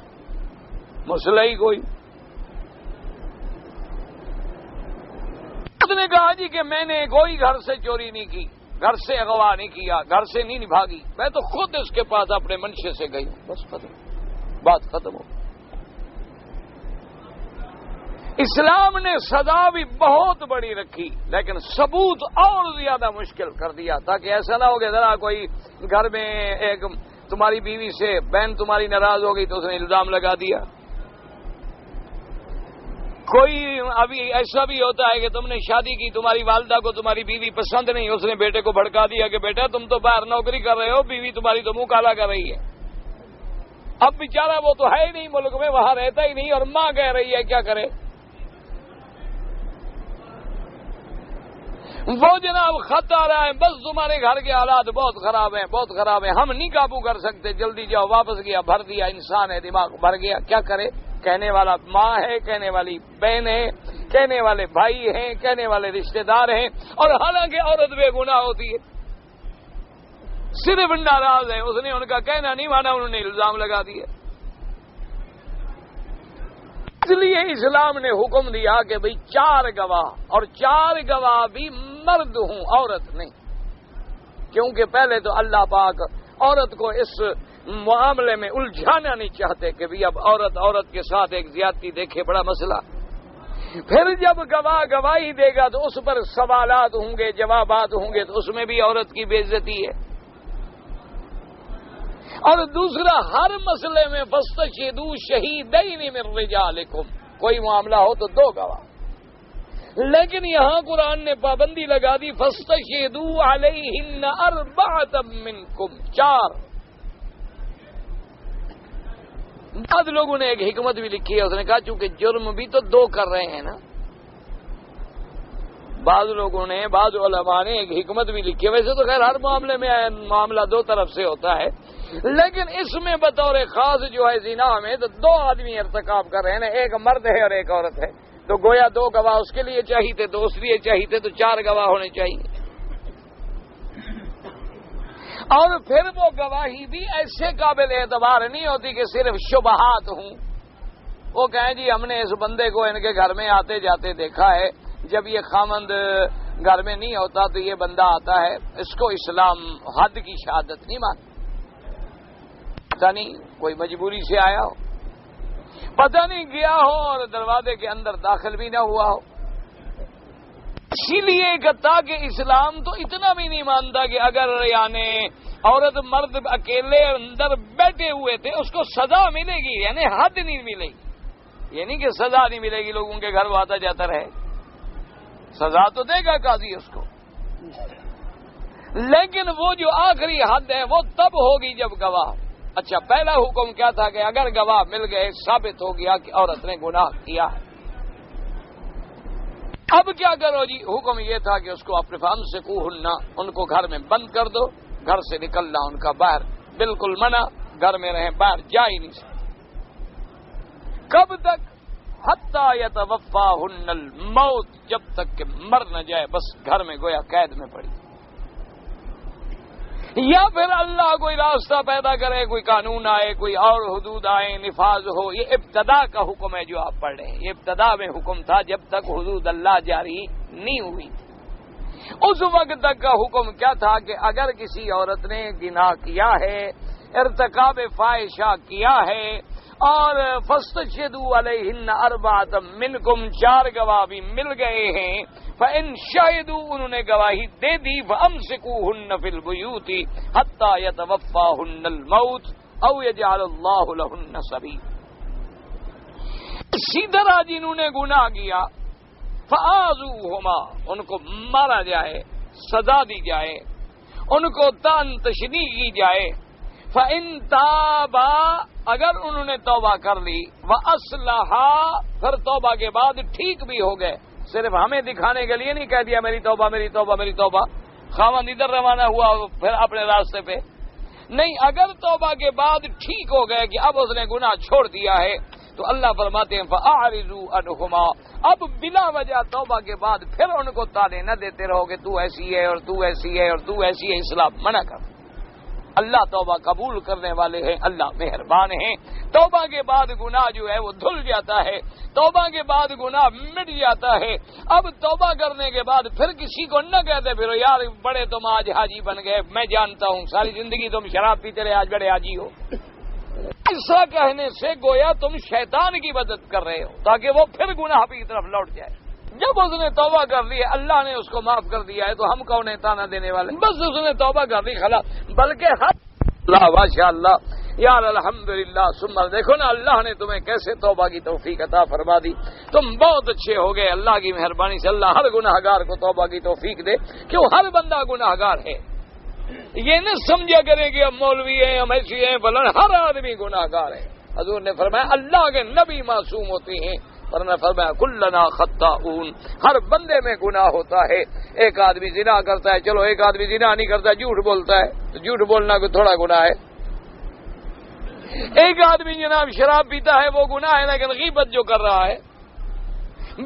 مسئلہ ہی کوئی۔ اس نے کہا جی کہ میں نے کوئی گھر سے چوری نہیں کی، گھر سے اغوا نہیں کیا، گھر سے نہیں بھاگی، میں تو خود اس کے پاس اپنے منشے سے گئی، بس ختم، بات ختم ہو۔ اسلام نے سزا بھی بہت بڑی رکھی لیکن ثبوت اور زیادہ مشکل کر دیا، تاکہ ایسا نہ ہو کہ ذرا کوئی گھر میں ایک تمہاری بیوی سے بہن تمہاری ناراض ہو گئی تو اس نے الزام لگا دیا۔ کوئی ابھی ایسا بھی ہوتا ہے کہ تم نے شادی کی، تمہاری والدہ کو تمہاری بیوی پسند نہیں، اس نے بیٹے کو بھڑکا دیا کہ بیٹا تم تو باہر نوکری کر رہے ہو، بیوی تمہاری تو منہ کالا کر رہی ہے۔ اب بیچارہ وہ تو ہے ہی نہیں ملک میں، وہاں رہتا ہی نہیں، اور ماں کہہ رہی ہے کیا کرے؟ وہ جناب خط آ رہا ہے، بس تمہارے گھر کے حالات بہت خراب ہیں، بہت خراب ہیں، ہم نہیں قابو کر سکتے، جلدی جاؤ، واپس گیا، بھر دیا، انسان ہے، دماغ بھر گیا، کیا کرے؟ کہنے والا ماں ہے، کہنے والی بہن ہے، کہنے والے بھائی ہیں، کہنے والے رشتہ دار ہیں، اور حالانکہ عورت بے گناہ ہوتی ہے، صرف ناراض ہے، اس نے ان کا کہنا نہیں مانا، انہوں نے الزام لگا دیا۔ اس لیے اسلام نے حکم دیا کہ بھئی 4 گواہ، اور 4 گواہ بھی مرد ہوں، عورت نہیں، کیونکہ پہلے تو اللہ پاک عورت کو اس معاملے میں الجھانا نہیں چاہتے کہ بھی اب عورت کے ساتھ ایک زیادتی دیکھے، بڑا مسئلہ۔ پھر جب گواہ گواہی دے گا تو اس پر سوالات ہوں گے، جوابات ہوں گے، تو اس میں بھی عورت کی بے عزتی ہے۔ اور دوسرا، ہر مسئلے میں فاستشہدوا شہیدین من رجالکم، کوئی معاملہ ہو تو 2 گواہ، لیکن یہاں قرآن نے پابندی لگا دی فاستشہدوا علیہن 4 منکم، 4۔ بعض لوگوں نے ایک حکمت بھی لکھی ہے، اس نے کہا چونکہ جرم بھی تو 2 کر رہے ہیں نا، بعض لوگوں نے، بعض علماء نے ایک حکمت بھی لکھی ہے، ویسے تو خیر ہر معاملے میں معاملہ 2 طرف سے ہوتا ہے، لیکن اس میں بطور خاص جو ہے زنا میں تو 2 آدمی ارتکاب کر رہے ہیں، ایک مرد ہے اور ایک عورت ہے، تو گویا 2 گواہ اس کے لیے چاہیے تھے، 2 اس لیے چاہیے تھے، تو 4 گواہ ہونے چاہیے۔ اور پھر وہ گواہی بھی ایسے قابل اعتبار نہیں ہوتی کہ صرف شبہات ہوں، وہ کہیں جی ہم نے اس بندے کو ان کے گھر میں آتے جاتے دیکھا ہے، جب یہ خامند گھر میں نہیں ہوتا تو یہ بندہ آتا ہے، اس کو اسلام حد کی شہادت نہیں مانتا، پتہ نہیں کوئی مجبوری سے آیا ہو، پتہ نہیں گیا ہو اور دروازے کے اندر داخل بھی نہ ہوا ہو۔ اسی لیے تاکہ اسلام تو اتنا بھی نہیں مانتا کہ اگر یعنی عورت مرد اکیلے اندر بیٹھے ہوئے تھے اس کو سزا ملے گی، یعنی حد نہیں ملے گی، یہ نہیں کہ سزا نہیں ملے گی، لوگوں کے گھر وہ آتا جاتا رہے، سزا تو دے گا قاضی اس کو، لیکن وہ جو آخری حد ہے وہ تب ہوگی جب گواہ۔ اچھا، پہلا حکم کیا تھا کہ اگر گواہ مل گئے، ثابت ہو گیا کہ عورت نے گناہ کیا ہے، اب کیا کرو جی؟ حکم یہ تھا کہ اس کو اپنے فامسکوہن، ان کو گھر میں بند کر دو، گھر سے نکلنا ان کا باہر بالکل منع، گھر میں رہیں، باہر جا ہی نہیں سکتے۔ کب تک؟ حتی یتوفاہن الموت، جب تک کہ مر نہ جائے، بس گھر میں گویا قید میں پڑی، یا پھر اللہ کوئی راستہ پیدا کرے، کوئی قانون آئے، کوئی اور حدود آئے، نفاذ ہو۔ یہ ابتدا کا حکم ہے جو آپ پڑھ رہے ہیں، یہ ابتدا میں حکم تھا جب تک حدود اللہ جاری نہیں ہوئی۔ اس وقت تک کا حکم کیا تھا کہ اگر کسی عورت نے گناہ کیا ہے، ارتکاب فاحشہ کیا ہے، اور فاستشہدوا علیہن 4 منکم، 4 گواہ بھی مل گئے ہیں، فَإِن شَهِدُوا، انہوں نے گواہی دے دی، فَأَمْسِكُوهُنَّ فِي الْبُيُوتِ حَتَّى يَتَوَفَّاهُنَّ الْمَوْتُ أَوْ يَجْعَلَ اللَّهُ لَهُنَّ سَبِيلًا۔ اسی طرح جنہوں نے گناہ کیا، فَآذُوهُمَا، ان کو مارا جائے، سزا دی جائے، ان کو تان تشنیع کی جائے، فَإِن تَابَا، اگر انہوں نے توبہ کر لی، وَأَصْلَحَا، پھر توبہ کے بعد ٹھیک بھی ہو گئے، صرف ہمیں دکھانے کے لیے نہیں کہہ دیا میری توبہ میری توبہ میری توبہ، خاوند ادھر روانہ ہوا پھر اپنے راستے پہ، نہیں، اگر توبہ کے بعد ٹھیک ہو گئے کہ اب اس نے گناہ چھوڑ دیا ہے، تو اللہ فرماتے ہیں فَأَعْرِضُوا عَنْهُمَا، اب بلا وجہ توبہ کے بعد پھر ان کو تانے نہ دیتے رہو کہ تو ایسی ہے اور تو ایسی ہے اور تو ایسی ہے. اسلام منع کر. اللہ توبہ قبول کرنے والے ہیں, اللہ مہربان ہیں. توبہ کے بعد گناہ جو ہے وہ دھل جاتا ہے, توبہ کے بعد گناہ مٹ جاتا ہے. اب توبہ کرنے کے بعد پھر کسی کو نہ کہتے پھر یار بڑے تم آج حاجی بن گئے, میں جانتا ہوں ساری زندگی تم شراب پیتے رہے, آج بڑے حاجی ہو. ایسا کہنے سے گویا تم شیطان کی مدد کر رہے ہو تاکہ وہ پھر گناہ کی طرف لوٹ جائے. جب اس نے توبہ کر لی ہے, اللہ نے اس کو معاف کر دیا ہے, تو ہم کون ہے تانا دینے والے؟ بس اس نے توبہ کر لی خلا. بلکہ اللہ ماشاء اللہ یار الحمدللہ سمر. دیکھو نا اللہ نے تمہیں کیسے توبہ کی توفیق عطا فرما دی. تم بہت اچھے ہو گئے. اللہ کی مہربانی سے اللہ ہر گناہگار کو توبہ کی توفیق دے. کیوں؟ ہر بندہ گناہگار ہے. یہ نہ سمجھا کریں کہ ہم مولوی ہیں, ہم ایسی ہیں فلاں. ہر آدمی گناہگار ہے. حضور نے فرمایا اللہ کے نبی معصوم ہوتے ہیں, ورنہ فرمایا کلنا خطاؤن, ہر بندے میں گناہ ہوتا ہے. ایک آدمی زنا کرتا ہے, چلو ایک آدمی زنا نہیں کرتا, جھوٹ بولتا ہے, تو جھوٹ بولنا کوئی تھوڑا گناہ ہے. ایک آدمی جناب شراب پیتا ہے وہ گناہ ہے, لیکن غیبت جو کر رہا ہے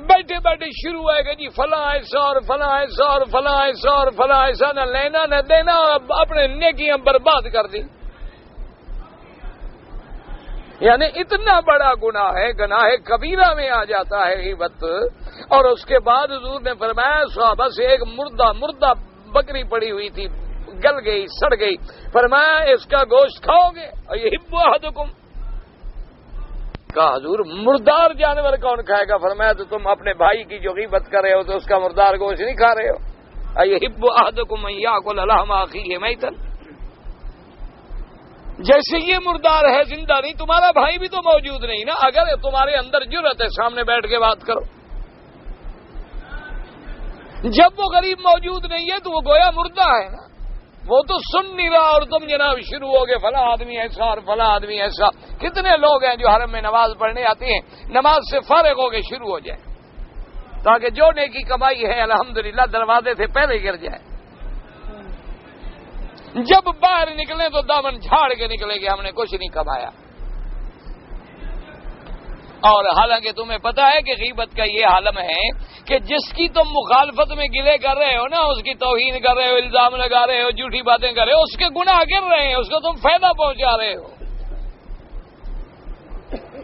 بیٹھے بیٹھے شروع ہے کہ جی فلاں ایسا اور فلاں ایسا اور فلاں ایسا اور فلاں ایسا, نہ لینا نہ دینا, اپنے نیکیاں برباد کر دی. یعنی اتنا بڑا گناہ ہے, گناہ کبیرہ میں آ جاتا ہے غیبت. اور اس کے بعد حضور نے فرمایا صحابہ سے ایک مردہ بکری پڑی ہوئی تھی, گل گئی, سڑ گئی. فرمایا اس کا گوشت کھاؤ گے؟ یحب احدکم. کہا حضور مردار جانور کون کھائے گا؟ فرمایا تو تم اپنے بھائی کی جو غیبت کر رہے ہو تو اس کا مردار گوشت نہیں کھا رہے ہو. یحب احدکم ان یاکل لحم اخیہ میتا. جیسے یہ مردار ہے, زندہ نہیں, تمہارا بھائی بھی تو موجود نہیں نا. اگر تمہارے اندر جرأت ہے سامنے بیٹھ کے بات کرو. جب وہ غریب موجود نہیں ہے تو وہ گویا مردہ ہے نا, وہ تو سن نہیں رہا, اور تم جناب شروع ہو گئے فلاں آدمی ایسا اور فلاں آدمی ایسا. کتنے لوگ ہیں جو حرم میں نماز پڑھنے آتے ہیں, نماز سے فارغ ہو کے شروع ہو جائے تاکہ جو نیکی کمائی ہے الحمدللہ دروازے سے پہلے گر جائے. جب باہر نکلیں تو دامن جھاڑ کے نکلے کہ ہم نے کچھ نہیں کمایا. اور حالانکہ تمہیں پتا ہے کہ غیبت کا یہ عالم ہے کہ جس کی تم مخالفت میں گلے کر رہے ہو نا, اس کی توہین کر رہے ہو, الزام لگا رہے ہو, جھوٹی باتیں کر رہے ہو, اس کے گناہ گر رہے ہیں, اس کو تم فائدہ پہنچا رہے ہو.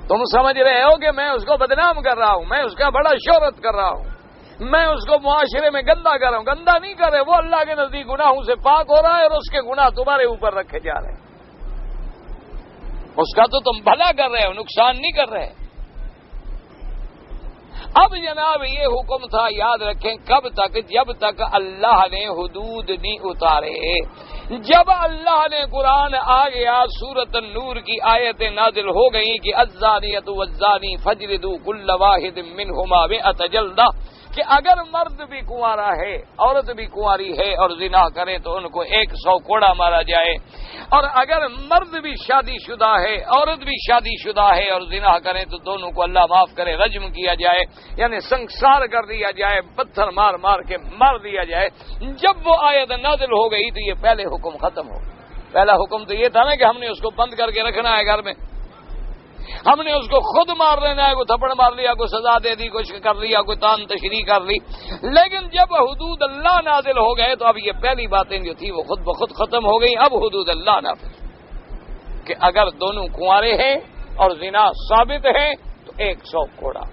تم سمجھ رہے ہو کہ میں اس کو بدنام کر رہا ہوں, میں اس کا بڑا شہرت کر رہا ہوں, میں اس کو معاشرے میں گندا کر رہا ہوں. گندا نہیں کر رہے, وہ اللہ کے نزدیک گناہوں سے پاک ہو رہا ہے اور اس کے گناہ تمہارے اوپر رکھے جا رہے ہیں. اس کا تو تم بھلا کر رہے ہو, نقصان نہیں کر رہے. اب جناب یہ حکم تھا, یاد رکھیں, کب تک؟ جب تک اللہ نے حدود نہیں اتارے. جب اللہ نے قرآن آ گیا, سورۃ النور کی آیتیں نازل ہو گئی کہ الزانیۃ والزانی فاجلدوا کل واحد منہما 100 جلدہ, کہ اگر مرد بھی کنوارا ہے, عورت بھی کنواری ہے اور زنا کرے تو ان کو 100 کوڑا مارا جائے. اور اگر مرد بھی شادی شدہ ہے, عورت بھی شادی شدہ ہے اور زنا کرے تو دونوں کو اللہ معاف کرے رجم کیا جائے, یعنی سنسار کر دیا جائے, پتھر مار مار کے مار دیا جائے. جب وہ آیت نازل ہو گئی تو یہ پہلے حکم ختم ہو. پہلا حکم تو یہ تھا نا کہ ہم نے اس کو بند کر کے رکھنا ہے گھر میں, ہم نے اس کو خود مار لینا ہے, کوئی تھپڑ مار لیا, کوئی سزا دے دی, کچھ کر لیا, کوئی تان تشریح کر لی. لیکن جب حدود اللہ نازل ہو گئے تو اب یہ پہلی باتیں جو تھی وہ خود بخود ختم ہو گئی. اب حدود اللہ نافذ کہ اگر دونوں کنوارے ہیں اور زنا ثابت ہے تو 100 کوڑا.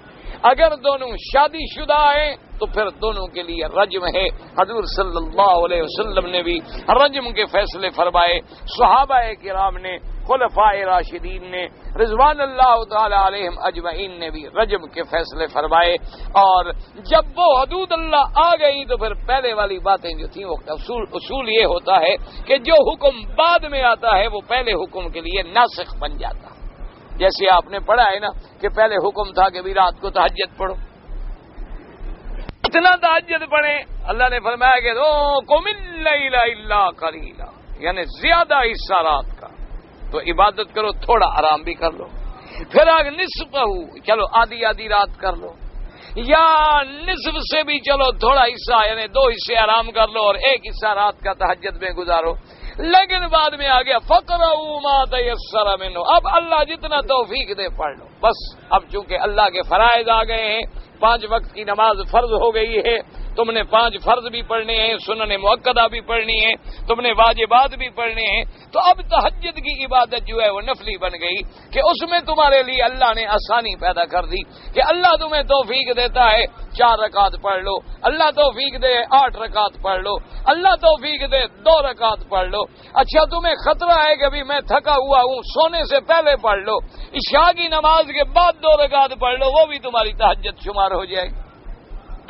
اگر دونوں شادی شدہ ہیں تو پھر دونوں کے لیے رجم ہے. حضور صلی اللہ علیہ وسلم نے بھی رجم کے فیصلے فرمائے, صحابہ کرام نے, خلفائے راشدین نے رضوان اللہ تعالی علیہم اجمعین نے بھی رجم کے فیصلے فرمائے. اور جب وہ حدود اللہ آ گئی تو پھر پہلے والی باتیں جو تھیں وہ اصول یہ ہوتا ہے کہ جو حکم بعد میں آتا ہے وہ پہلے حکم کے لیے ناسخ بن جاتا. جیسے آپ نے پڑھا ہے نا کہ پہلے حکم تھا کہ بھی رات کو تہجد پڑھو, اتنا تہجد پڑھیں. اللہ نے فرمایا کہ قم اللیل الا قلیلا, یعنی زیادہ حصہ رات کا تو عبادت کرو, تھوڑا آرام بھی کر لو. پھر آگے نصفہ, چلو آدھی آدھی رات کر لو, یا نصف سے بھی چلو تھوڑا حصہ, یعنی 2 حصے آرام کر لو اور 1 حصہ رات کا تہجد میں گزارو. لیکن بعد میں آ گیا فقرؤوا ما تیسر منہ, اب اللہ جتنا توفیق دے پڑھ لو. بس اب چونکہ اللہ کے فرائض آ گئے ہیں, 5 وقت کی نماز فرض ہو گئی ہے، تم نے 5 فرض بھی پڑھنے ہیں، سنن مؤکدہ بھی پڑھنی ہے، تم نے واجبات بھی پڑھنے ہیں، تو اب تہجد کی عبادت جو ہے وہ نفلی بن گئی کہ اس میں تمہارے لیے اللہ نے آسانی پیدا کر دی کہ اللہ تمہیں توفیق دیتا ہے 4 رکعت پڑھ لو، اللہ توفیق دے 8 رکعت پڑھ لو، اللہ توفیق دے 2 رکعت پڑھ لو۔ اچھا تمہیں خطرہ ہے کہ بھی میں تھکا ہوا ہوں، سونے سے پہلے پڑھ لو، عشاء کی نماز کے بعد 2 رکعت پڑھ لو، وہ بھی تمہاری تہجد شمار ہو جائے گی۔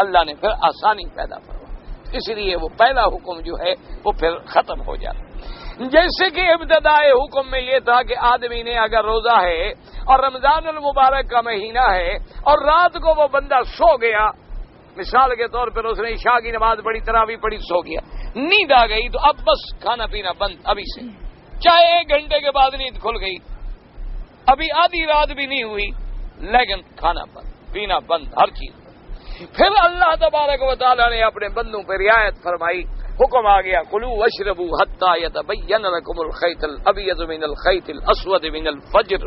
اللہ نے پھر آسانی پیدا فرمائی، اس لیے وہ پہلا حکم جو ہے وہ پھر ختم ہو جاتا۔ جیسے کہ ابتدائے حکم میں یہ تھا کہ آدمی نے اگر روزہ ہے اور رمضان المبارک کا مہینہ ہے اور رات کو وہ بندہ سو گیا، مثال کے طور پر اس نے عشاء کی نماز پڑھی، تراویح پڑھی، سو گیا، نیند آ گئی، تو اب بس کھانا پینا بند ابھی سے، چاہے 1 گھنٹے کے بعد نیند کھل گئی، ابھی آدھی رات بھی نہیں ہوئی لیکن کھانا بند، پینا بند، ہر چیز بند۔ پھر اللہ تبارک و تعالی نے اپنے بندوں پہ رعایت فرمائی، حکم آ گیا کلوا واشربوا حتی یتبین لکم الخیط الابیض من الخیط الاسود من الفجر۔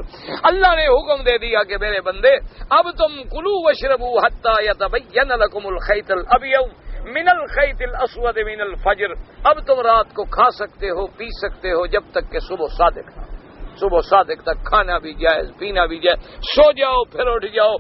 اللہ نے حکم دے دیا کہ میرے بندے اب تم کلوا واشربوا حتی یتبین لکم الخیط الابیض من الخیط الاسود من الفجر، اب تم رات کو کھا سکتے ہو، پی سکتے ہو جب تک کہ صبح صادق نہ ہو۔ صبح صادق تک کھانا بھی جائز، پینا بھی جائز، سو جاؤ پھر اٹھ جاؤ،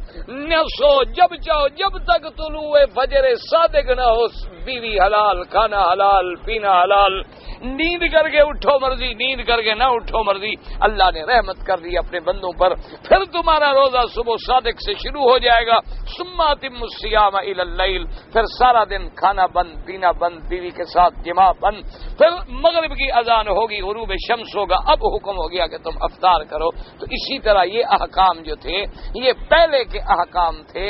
نہ سو جب چاہو، جب تک طلوع فجر صادق نہ ہو، بیوی حلال، کھانا حلال، پینا حلال، نیند کر کے اٹھو مرضی، نیند کر کے نہ اٹھو مرضی۔ اللہ نے رحمت کر دی اپنے بندوں پر، پھر تمہارا روزہ صبح صادق سے شروع ہو جائے گا، ثم اتموا الصیام الی اللیل، پھر سارا دن کھانا بند، پینا بند، بیوی کے ساتھ جماع بند، پھر مغرب کی اذان ہوگی، غروب شمس ہوگا، اب حکم ہو گیا کہ تم افطار کرو۔ تو اسی طرح یہ احکام جو تھے یہ پہلے کے احکام تھے،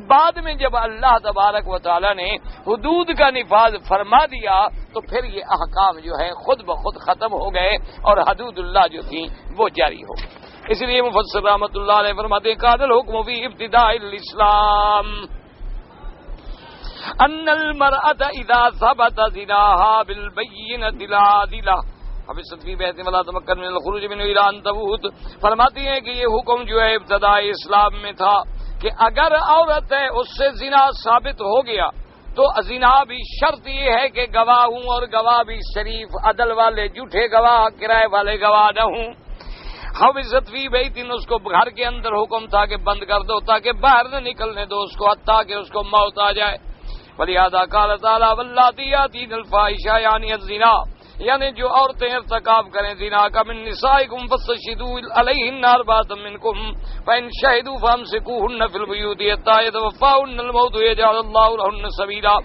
بعد میں جب اللہ تبارک و تعالی نے حدود کا نفاذ فرما دیا تو پھر یہ احکام جو ہے خود بخود ختم ہو گئے اور حدود اللہ جو تھی وہ جاری ہو گئی۔ اس لیے مفسر رحمۃ اللہ علیہ فرماتے ہیں قال الحکم فی ابتداء الاسلام ان المرأة اذا ثبت زناها بالبینۃ العادلہ تمکن من الخروج من ایران تبوت، فرماتی ہیں کہ یہ حکم جو ہے ابتدائی اسلام میں تھا کہ اگر عورت ہے اس سے زنا ثابت ہو گیا تو زنا بھی شرط یہ ہے کہ گواہ ہوں، اور گواہ بھی شریف عدل والے، جھوٹے گواہ، کرائے والے گواہ نہ ہوں۔ حفظت فی بیت، اس کو گھر کے اندر حکم تھا کہ بند کر دو تاکہ باہر نہ نکلنے دو اس کو حتیٰ کہ اس کو موت آ جائے۔ ولہذا قال تعالی واللاتی یاتین الفاحشہ یعنی الزنا، یعنی جو عورتیں ارتکاب کریں زنا کا، من نسائکم فاستشہدوا علیہن اربعۃ منکم فإن شہدوا فامسکوہن فی البیوت حتیٰ یتوفاہن الموت یجعل اللہ لہن سبیلا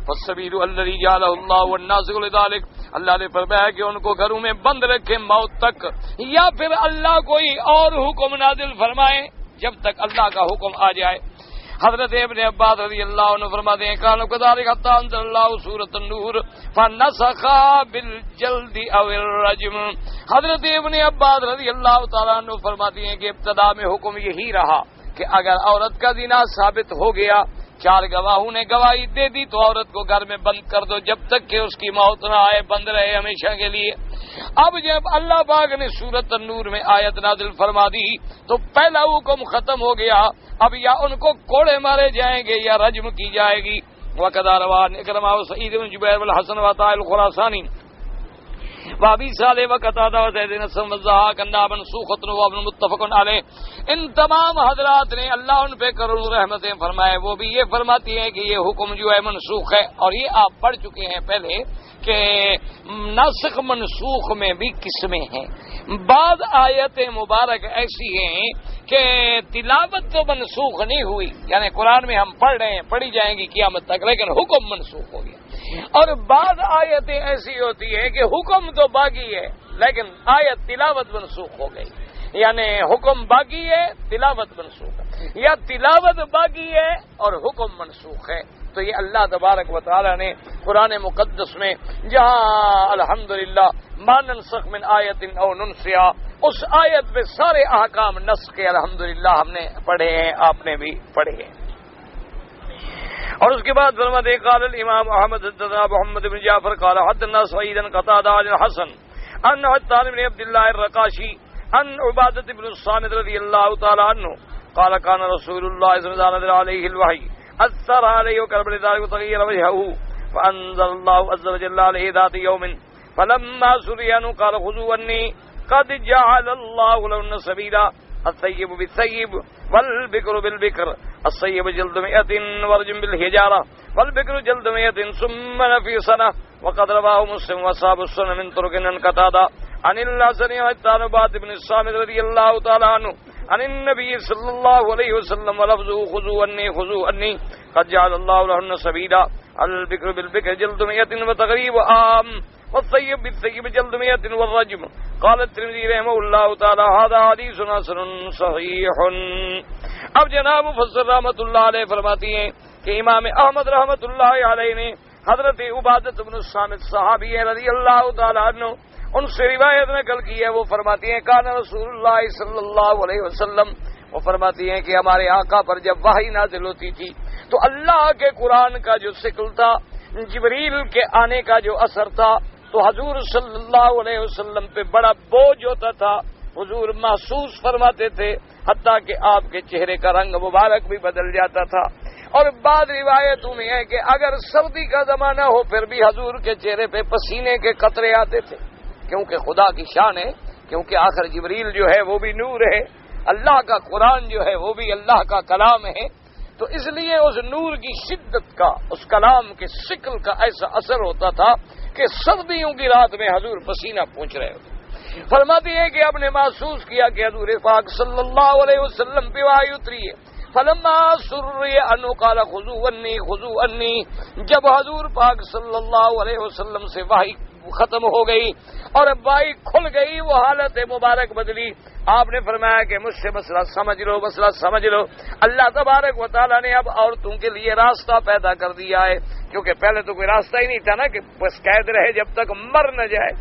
فالسبیل الذی جعلہ اللہ والناسک لذلک، اللہ نے فرمایا کہ ان کو گھروں میں بند رکھیں موت تک، یا پھر اللہ کوئی اور حکم نازل فرمائے جب تک اللہ کا حکم آ جائے۔ حضرت ابن عباس رضی اللہ عنہ فرماتے ہیں کانوا کذالک حتی انزل اللہ سورۃ النور فنسخ بالجلد او الرجم۔ حضرت ابن عباس رضی اللہ تعالیٰ عنہ فرماتے ہیں کہ ابتدا میں حکم یہی رہا کہ اگر عورت کا زنا ثابت ہو گیا، 4 گواہوں نے گواہی دے دی تو عورت کو گھر میں بند کر دو جب تک کہ اس کی موت نہ آئے، بند رہے ہمیشہ کے لیے۔ اب جب اللہ پاک نے سورۃ النور میں آیت نازل فرما دی تو پہلا حکم ختم ہو گیا، اب یا ان کو کوڑے مارے جائیں گے یا رجم کی جائے گی۔ وَقَدْ رَوَى عِكْرِمَةُ وَسَعِيدُ بْنُ جُبَيْرٍ وَالْحَسَنُ وَعَطَاءُ الْخُرَاسَانِيُّ وابی صالح وقتادہ وزید نسم والضحاک انہا منسوخۃ وابن متفق علیہ۔ ان تمام حضرات نے اللہ ان پہ کروڑوں رحمتیں فرمائے، وہ بھی یہ فرماتی ہیں کہ یہ حکم جو ہے منسوخ ہے، اور یہ آپ پڑھ چکے ہیں پہلے کہ ناسخ منسوخ میں بھی قسمیں ہیں۔ بعض آیت مبارک ایسی ہیں کہ تلاوت تو منسوخ نہیں ہوئی، یعنی قرآن میں ہم پڑھ رہے ہیں، پڑھی جائیں گی قیامت تک، لیکن حکم منسوخ ہو گیا۔ اور بعض آیتیں ایسی ہوتی ہیں کہ حکم تو باقی ہے لیکن آیت تلاوت منسوخ ہو گئی، یعنی حکم باقی ہے تلاوت منسوخ ہے، یا تلاوت باقی ہے اور حکم منسوخ ہے۔ تو یہ اللہ تبارک و تعالی نے قرآن مقدس میں جہاں الحمدللہ ما ننسخ من آیت او ننسیہا، اس آیت میں سارے احکام نسخ کے الحمدللہ ہم نے پڑھے ہیں، آپ نے بھی پڑھے ہیں۔ اور اس کے بعد فرماتے ہیں قال الامام احمد حدثنا محمد بن جعفر قال حدثنا سعید قتادہ عن الحسن ان عطار بن عبد الله الرقاشی ان عبادة بن الصامت رضی اللہ تعالی عنہ قال كان رسول الله صلى الله عليه وسلم عليه الوحي اثر عليه وكرب لذلك وتغير وجهه فانزل الله عز وجل عليه ذات يوم فلما سري عنه قال خذوا عني قد جعل الله لهن سبيلا الثيب بالثيب والبكر بالبكر الصيب جلد 100 ورجم بالحجارة والبكر جلد 100 ثم نفي سنة وقد رواه مسلم واصحاب السنن من طرق عن قتادة عن الحسن عن عبادة بن الصامت رضي الله تعالى عنه عن النبي صلى الله عليه وسلم ولفظه خذوا عني قد جعل الله لهن سبيلا البكر بالبكر جلد 100 وتغريب عام والثيب بالثيب جلد 100 والرجم. قال الترمذی رحمہ اللہ تعالی هذا حدیث حسن صحیح. اب جناب مفسر رحمۃ اللہ علیہ فرماتی ہیں کہ امام احمد رحمۃ اللہ علیہ نے حضرت عبادۃ بن الصامت صحابی رضی اللہ تعالی عنہ ان سے روایت نقل کی ہے. وہ فرماتی ہیں کان رسول اللہ صلی اللہ علیہ وسلم، وہ فرماتی ہیں کہ ہمارے آقا پر جب وحی نازل ہوتی تھی تو اللہ کے قرآن کا جو ثقل تھا، جبریل کے آنے کا جو اثر تھا، تو حضور صلی اللہ علیہ وسلم پہ بڑا بوجھ ہوتا تھا. حضور محسوس فرماتے تھے حتیٰ کہ آپ کے چہرے کا رنگ مبارک بھی بدل جاتا تھا. اور بعض روایتوں میں ہے کہ اگر سردی کا زمانہ ہو پھر بھی حضور کے چہرے پہ پسینے کے قطرے آتے تھے، کیونکہ خدا کی شان ہے، کیونکہ آخر جبریل جو ہے وہ بھی نور ہے، اللہ کا قرآن جو ہے وہ بھی اللہ کا کلام ہے. تو اس لیے اس نور کی شدت کا، اس کلام کے شکل کا ایسا اثر ہوتا تھا کہ سردیوں کی رات میں حضور پسینہ پہنچ رہے ہوتے. فرماتی ہے کہ آپ نے محسوس کیا کہ حضور پاک صلی اللہ علیہ وسلم پہ وحی اتری ہے. فلما سری انو قال خذوا انی، جب حضور پاک صلی اللہ علیہ وسلم سے وحی ختم ہو گئی اور بائی کھل گئی، وہ حالت مبارک بدلی. آپ نے فرمایا کہ مجھ سے مسئلہ سمجھ لو. اللہ تبارک و تعالیٰ نے اب عورتوں کے لیے راستہ پیدا کر دیا ہے، کیونکہ پہلے تو کوئی راستہ ہی نہیں تھا نا، کہ بس قید رہے جب تک مر نہ جائے.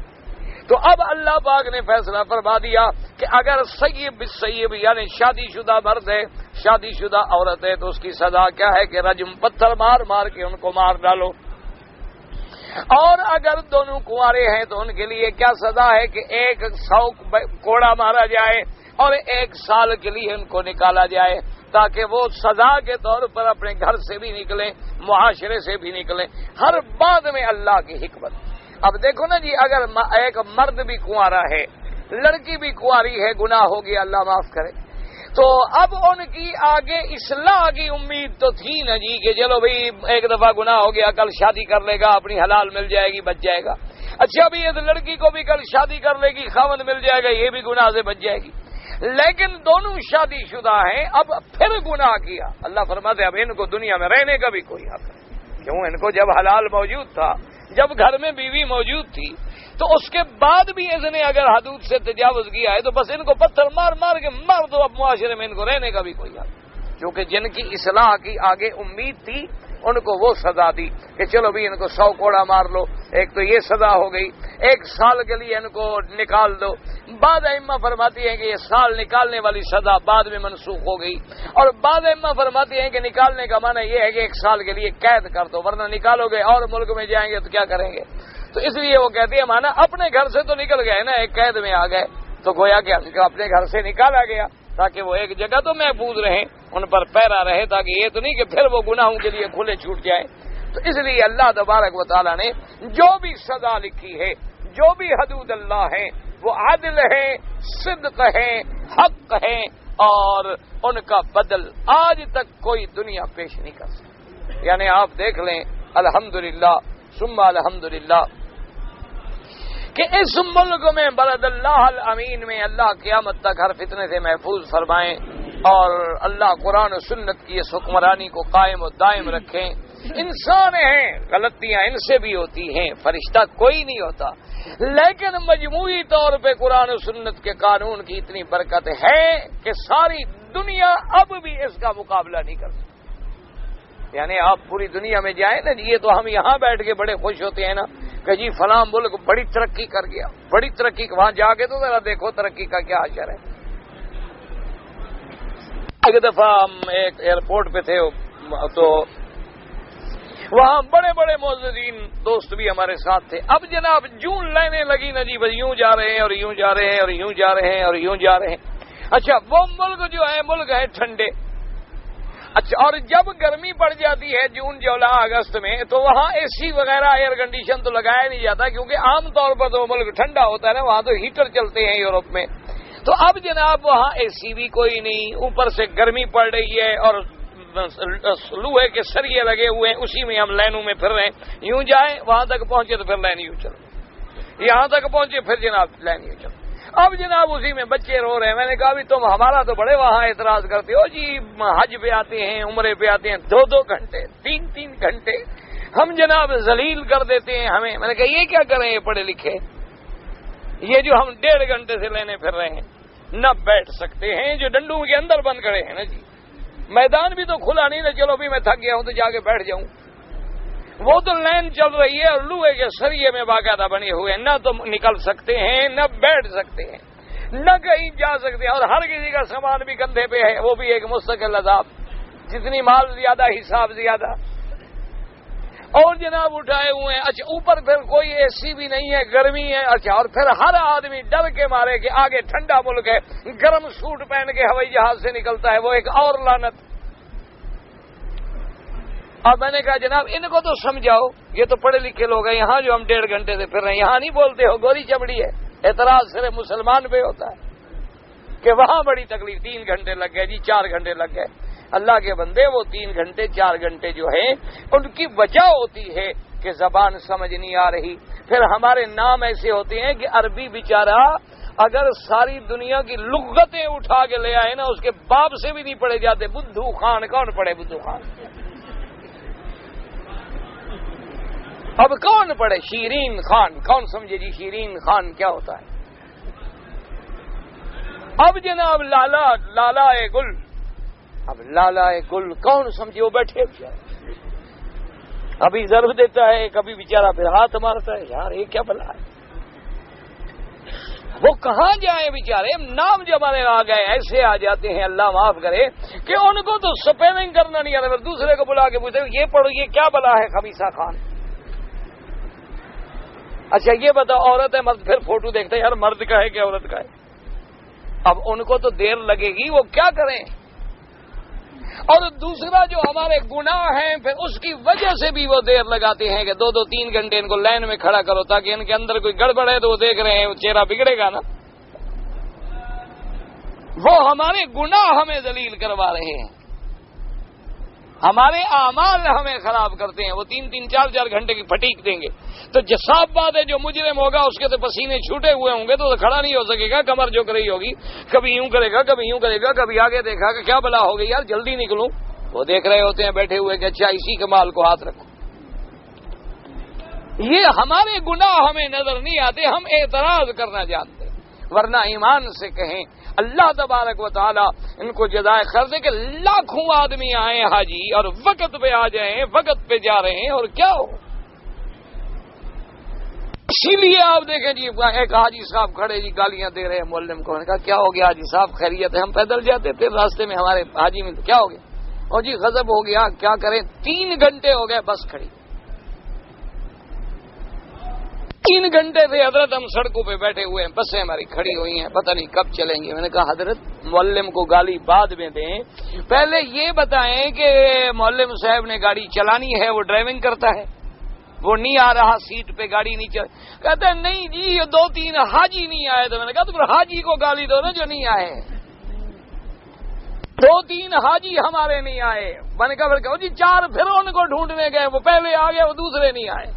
تو اب اللہ پاک نے فیصلہ فرما دیا کہ اگر سیب یعنی شادی شدہ مرد ہے، شادی شدہ عورت ہے، تو اس کی سزا کیا ہے کہ رجم، پتھر مار کے ان کو مار ڈالو. اور اگر دونوں کنوارے ہیں تو ان کے لیے کیا سزا ہے کہ 100 کوڑا مارا جائے اور 1 سال کے لیے ان کو نکالا جائے، تاکہ وہ سزا کے طور پر اپنے گھر سے بھی نکلیں، معاشرے سے بھی نکلیں. ہر بات میں اللہ کی حکمت. اب دیکھو نا جی، اگر ایک مرد بھی کنوارا ہے، لڑکی بھی کنواری ہے، گناہ ہو گیا، اللہ معاف کرے، تو اب ان کی آگے اصلاح کی امید تو تھی نا جی کہ چلو بھئی ایک دفعہ گناہ ہو گیا، کل شادی کر لے گا، اپنی حلال مل جائے گی، بچ جائے گا. اچھا بھی یہ لڑکی کو بھی کل شادی کر لے گی، خاوند مل جائے گا، یہ بھی گناہ سے بچ جائے گی. لیکن دونوں شادی شدہ ہیں، اب پھر گناہ کیا. اللہ فرماتے اب ان کو دنیا میں رہنے کا بھی کوئی حق نہیں. کیوں؟ ان کو جب حلال موجود تھا، جب گھر میں بیوی موجود تھی، تو اس کے بعد بھی اس نے اگر حدود سے تجاوز کیا ہے تو بس ان کو پتھر مار کے مار دو. اب معاشرے میں ان کو رہنے کا بھی کوئی حق نہیں، کیونکہ جن کی اصلاح کی آگے امید تھی ان کو وہ سزا دی کہ چلو بھی ان کو 100 کوڑا مار لو. ایک تو یہ سزا ہو گئی، 1 سال کے لیے ان کو نکال دو. بعض ائمہ فرماتی ہیں کہ یہ سال نکالنے والی سزا بعد میں منسوخ ہو گئی، اور بعض ائمہ فرماتی ہیں کہ نکالنے کا معنی یہ ہے کہ 1 سال کے لیے قید کر دو، ورنہ نکالو گے اور ملک میں جائیں گے تو کیا کریں گے. تو اس لیے وہ کہتی ہے مانا اپنے گھر سے تو نکل گئے نا، ایک قید میں آ گئے، تو گویا کہ اپنے گھر سے نکالا گیا تاکہ وہ ایک جگہ تو محفوظ رہیں، ان پر پیرا رہے، تاکہ یہ تو نہیں کہ پھر وہ گناہوں کے لیے کھلے چھوٹ جائیں. تو اس لیے اللہ تبارک و تعالیٰ نے جو بھی سزا لکھی ہے، جو بھی حدود اللہ ہیں، وہ عدل ہیں، صدق ہیں، حق ہیں، اور ان کا بدل آج تک کوئی دنیا پیش نہیں کر سکتی. یعنی آپ دیکھ لیں الحمدللہ ثم الحمدللہ کہ اس ملک میں بلد اللہ الامین میں اللہ قیامت تک ہر فتنے سے محفوظ فرمائیں، اور اللہ قرآن و سنت کی اس حکمرانی کو قائم و دائم رکھیں. انسان ہیں، غلطیاں ان سے بھی ہوتی ہیں، فرشتہ کوئی نہیں ہوتا، لیکن مجموعی طور پہ قرآن و سنت کے قانون کی اتنی برکت ہے کہ ساری دنیا اب بھی اس کا مقابلہ نہیں کر سکتی. یعنی آپ پوری دنیا میں جائیں نا، یہ تو ہم یہاں بیٹھ کے بڑے خوش ہوتے ہیں نا کہ جی فلاں ملک بڑی ترقی کر گیا، بڑی ترقی. وہاں جا کے تو ذرا دیکھو ترقی کا کیا اثر ہے. ایک دفعہ ہم ایک ایئرپورٹ پہ تھے تو وہاں بڑے بڑے معززین دوست بھی ہمارے ساتھ تھے. اب جناب جون لینے لگی نا جی، بس یوں جا رہے ہیں اور یوں جا رہے ہیں اور یوں جا رہے ہیں اور یوں جا رہے ہیں. اچھا وہ ملک جو ہے ملک ہے ٹھنڈے. اچھا اور جب گرمی پڑ جاتی ہے جون جولائی اگست میں تو وہاں اے سی وغیرہ ایئر کنڈیشن تو لگایا نہیں جاتا کیونکہ عام طور پر تو ملک ٹھنڈا ہوتا ہے نا, وہاں تو ہیٹر چلتے ہیں یورپ میں. تو اب جناب وہاں اے سی بھی کوئی نہیں, اوپر سے گرمی پڑ رہی ہے اور لوہے کے سریے لگے ہوئے ہیں, اسی میں ہم لائنوں میں پھر رہے ہیں. یوں جائیں وہاں تک پہنچے تو پھر لائن یوں چل, یہاں تک پہنچے پھر جناب لائن یوں چل. اب جناب اسی میں بچے رو رہے ہیں. میں نے کہا بھی تم ہمارا تو بڑے وہاں اعتراض کرتے ہو جی, حج پہ آتے ہیں عمرے پہ آتے ہیں 2-2 گھنٹے 3-3 گھنٹے ہم جناب ذلیل کر دیتے ہیں ہمیں. میں نے کہا یہ کیا کریں یہ پڑھے لکھے, یہ جو ہم 1.5 گھنٹے سے لینے پھر رہے ہیں, نہ بیٹھ سکتے ہیں جو ڈنڈوں کے اندر بند کھڑے ہیں نا جی, میدان بھی تو کھلا نہیں نا, چلو بھی میں تھک گیا ہوں تو جا کے بیٹھ جاؤں. وہ تو لائن چل رہی ہے اور لوہے کے سریے میں باقاعدہ بنے ہوئے ہیں, نہ تو نکل سکتے ہیں نہ بیٹھ سکتے ہیں نہ کہیں جا سکتے ہیں, اور ہر کسی کا سامان بھی کندھے پہ ہے, وہ بھی ایک مستقل عذاب, جتنی مال زیادہ حساب زیادہ. اور جناب اٹھائے ہوئے ہیں. اچھا اوپر پھر کوئی اے سی بھی نہیں ہے, گرمی ہے. اچھا اور پھر ہر آدمی ڈر کے مارے کہ آگے ٹھنڈا ملک ہے, گرم سوٹ پہن کے ہوائی جہاز سے نکلتا ہے, وہ ایک اور لعنت. اب میں نے کہا جناب ان کو تو سمجھاؤ, یہ تو پڑھے لکھے لوگ ہیں, یہاں جو ہم 1.5 گھنٹے سے پھر رہے ہیں یہاں نہیں بولتے ہو گوری چمڑی ہے. اعتراض صرف مسلمان پہ ہوتا ہے کہ وہاں بڑی تکلیف, 3 گھنٹے لگ گئے جی, 4 گھنٹے لگ گئے. اللہ کے بندے وہ 3 گھنٹے 4 گھنٹے جو ہیں ان کی وجہ ہوتی ہے کہ زبان سمجھ نہیں آ رہی. پھر ہمارے نام ایسے ہوتے ہیں کہ عربی بیچارہ اگر ساری دنیا کی لغتیں اٹھا کے لے آئے نا اس کے باپ سے بھی نہیں پڑھے جاتے. بدھو خان کون پڑھے, بدھو خان اب کون پڑھے, شیرین خان کون سمجھے جی, شیرین خان کیا ہوتا ہے. اب جناب لالا گل, اب لالا گل کون سمجھے, وہ بیٹھے ابھی ضرب دیتا ہے کبھی بیچارہ پھر ہاتھ مارتا ہے. یار یہ کیا بلا ہے, وہ کہاں جائیں بیچارے. نام جو ہمارے آ گئے ایسے آ جاتے ہیں اللہ معاف کرے کہ ان کو تو سپیلنگ کرنا نہیں آتا, پھر دوسرے کو بلا کے پوچھتے یہ پڑھو یہ کیا بلا ہے خبیثہ خان. اچھا یہ بتاؤ عورت ہے مرد, پھر فوٹو دیکھتے ہیں یار مرد کا ہے کہ عورت کا ہے. اب ان کو تو دیر لگے گی, وہ کیا کریں. اور دوسرا جو ہمارے گناہ ہیں پھر اس کی وجہ سے بھی وہ دیر لگاتے ہیں کہ 2-3 گھنٹے ان کو لائن میں کھڑا کرو تاکہ ان کے اندر کوئی گڑبڑ ہے تو وہ دیکھ رہے ہیں وہ چہرہ بگڑے گا نا. وہ ہمارے گناہ ہمیں ذلیل کروا رہے ہیں, ہمارے اعمال ہمیں خراب کرتے ہیں. وہ 3-3 4-4 گھنٹے کی پھٹیک دیں گے تو صاف بات ہے جو مجرم ہوگا اس کے تو پسینے چھوٹے ہوئے ہوں گے تو کھڑا نہیں ہو سکے گا, کمر جو رہی ہوگی کبھی یوں کرے گا کبھی یوں کرے گا, کبھی آگے دیکھا کہ کیا بلا ہو گئی یار جلدی نکلوں. وہ دیکھ رہے ہوتے ہیں بیٹھے ہوئے کہ اچھا اسی کے مال کو ہاتھ رکھو. یہ ہمارے گناہ ہمیں نظر نہیں آتے, ہم اعتراض کرنا جانتے ہیں. ورنہ ایمان سے کہیں اللہ تبارک و تعالی ان کو جزائے خیر دے کہ لاکھوں آدمی آئے حاجی اور وقت پہ آ جائیں, وقت پہ جا رہے ہیں, اور کیا ہو. اسی لیے آپ دیکھیں جی ایک حاجی صاحب کھڑے جی گالیاں دے رہے ہیں معلم کو. میں نے کہا کیا ہو گیا حاجی صاحب, خیریت ہے؟ ہم پیدل جاتے پھر راستے میں ہمارے حاجی ملتے, کیا ہو گیا؟ اور جی غضب ہو گیا, کیا کریں 3 گھنٹے ہو گئے بس کھڑی, 3 گھنٹے سے حضرت ہم سڑکوں پہ بیٹھے ہوئے ہیں, بسیں ہماری کھڑی ہوئی ہیں, پتہ نہیں کب چلیں گے. میں نے کہا حضرت معلم کو گالی بعد میں دیں, پہلے یہ بتائیں کہ معلم صاحب نے گاڑی چلانی ہے, وہ ڈرائیونگ کرتا ہے, وہ نہیں آ رہا سیٹ پہ گاڑی نہیں چل. کہتے ہیں نہیں جی یہ 2-3 حاجی نہیں آئے. تو میں نے کہا تو پھر حاجی کو گالی دو نا جو نہیں آئے. 2-3 حاجی ہمارے نہیں آئے. میں نے کہا پھر کہو جی 4 پھر ان کو ڈھونڈنے گئے, وہ پہلے آ گئے وہ دوسرے نہیں آئے.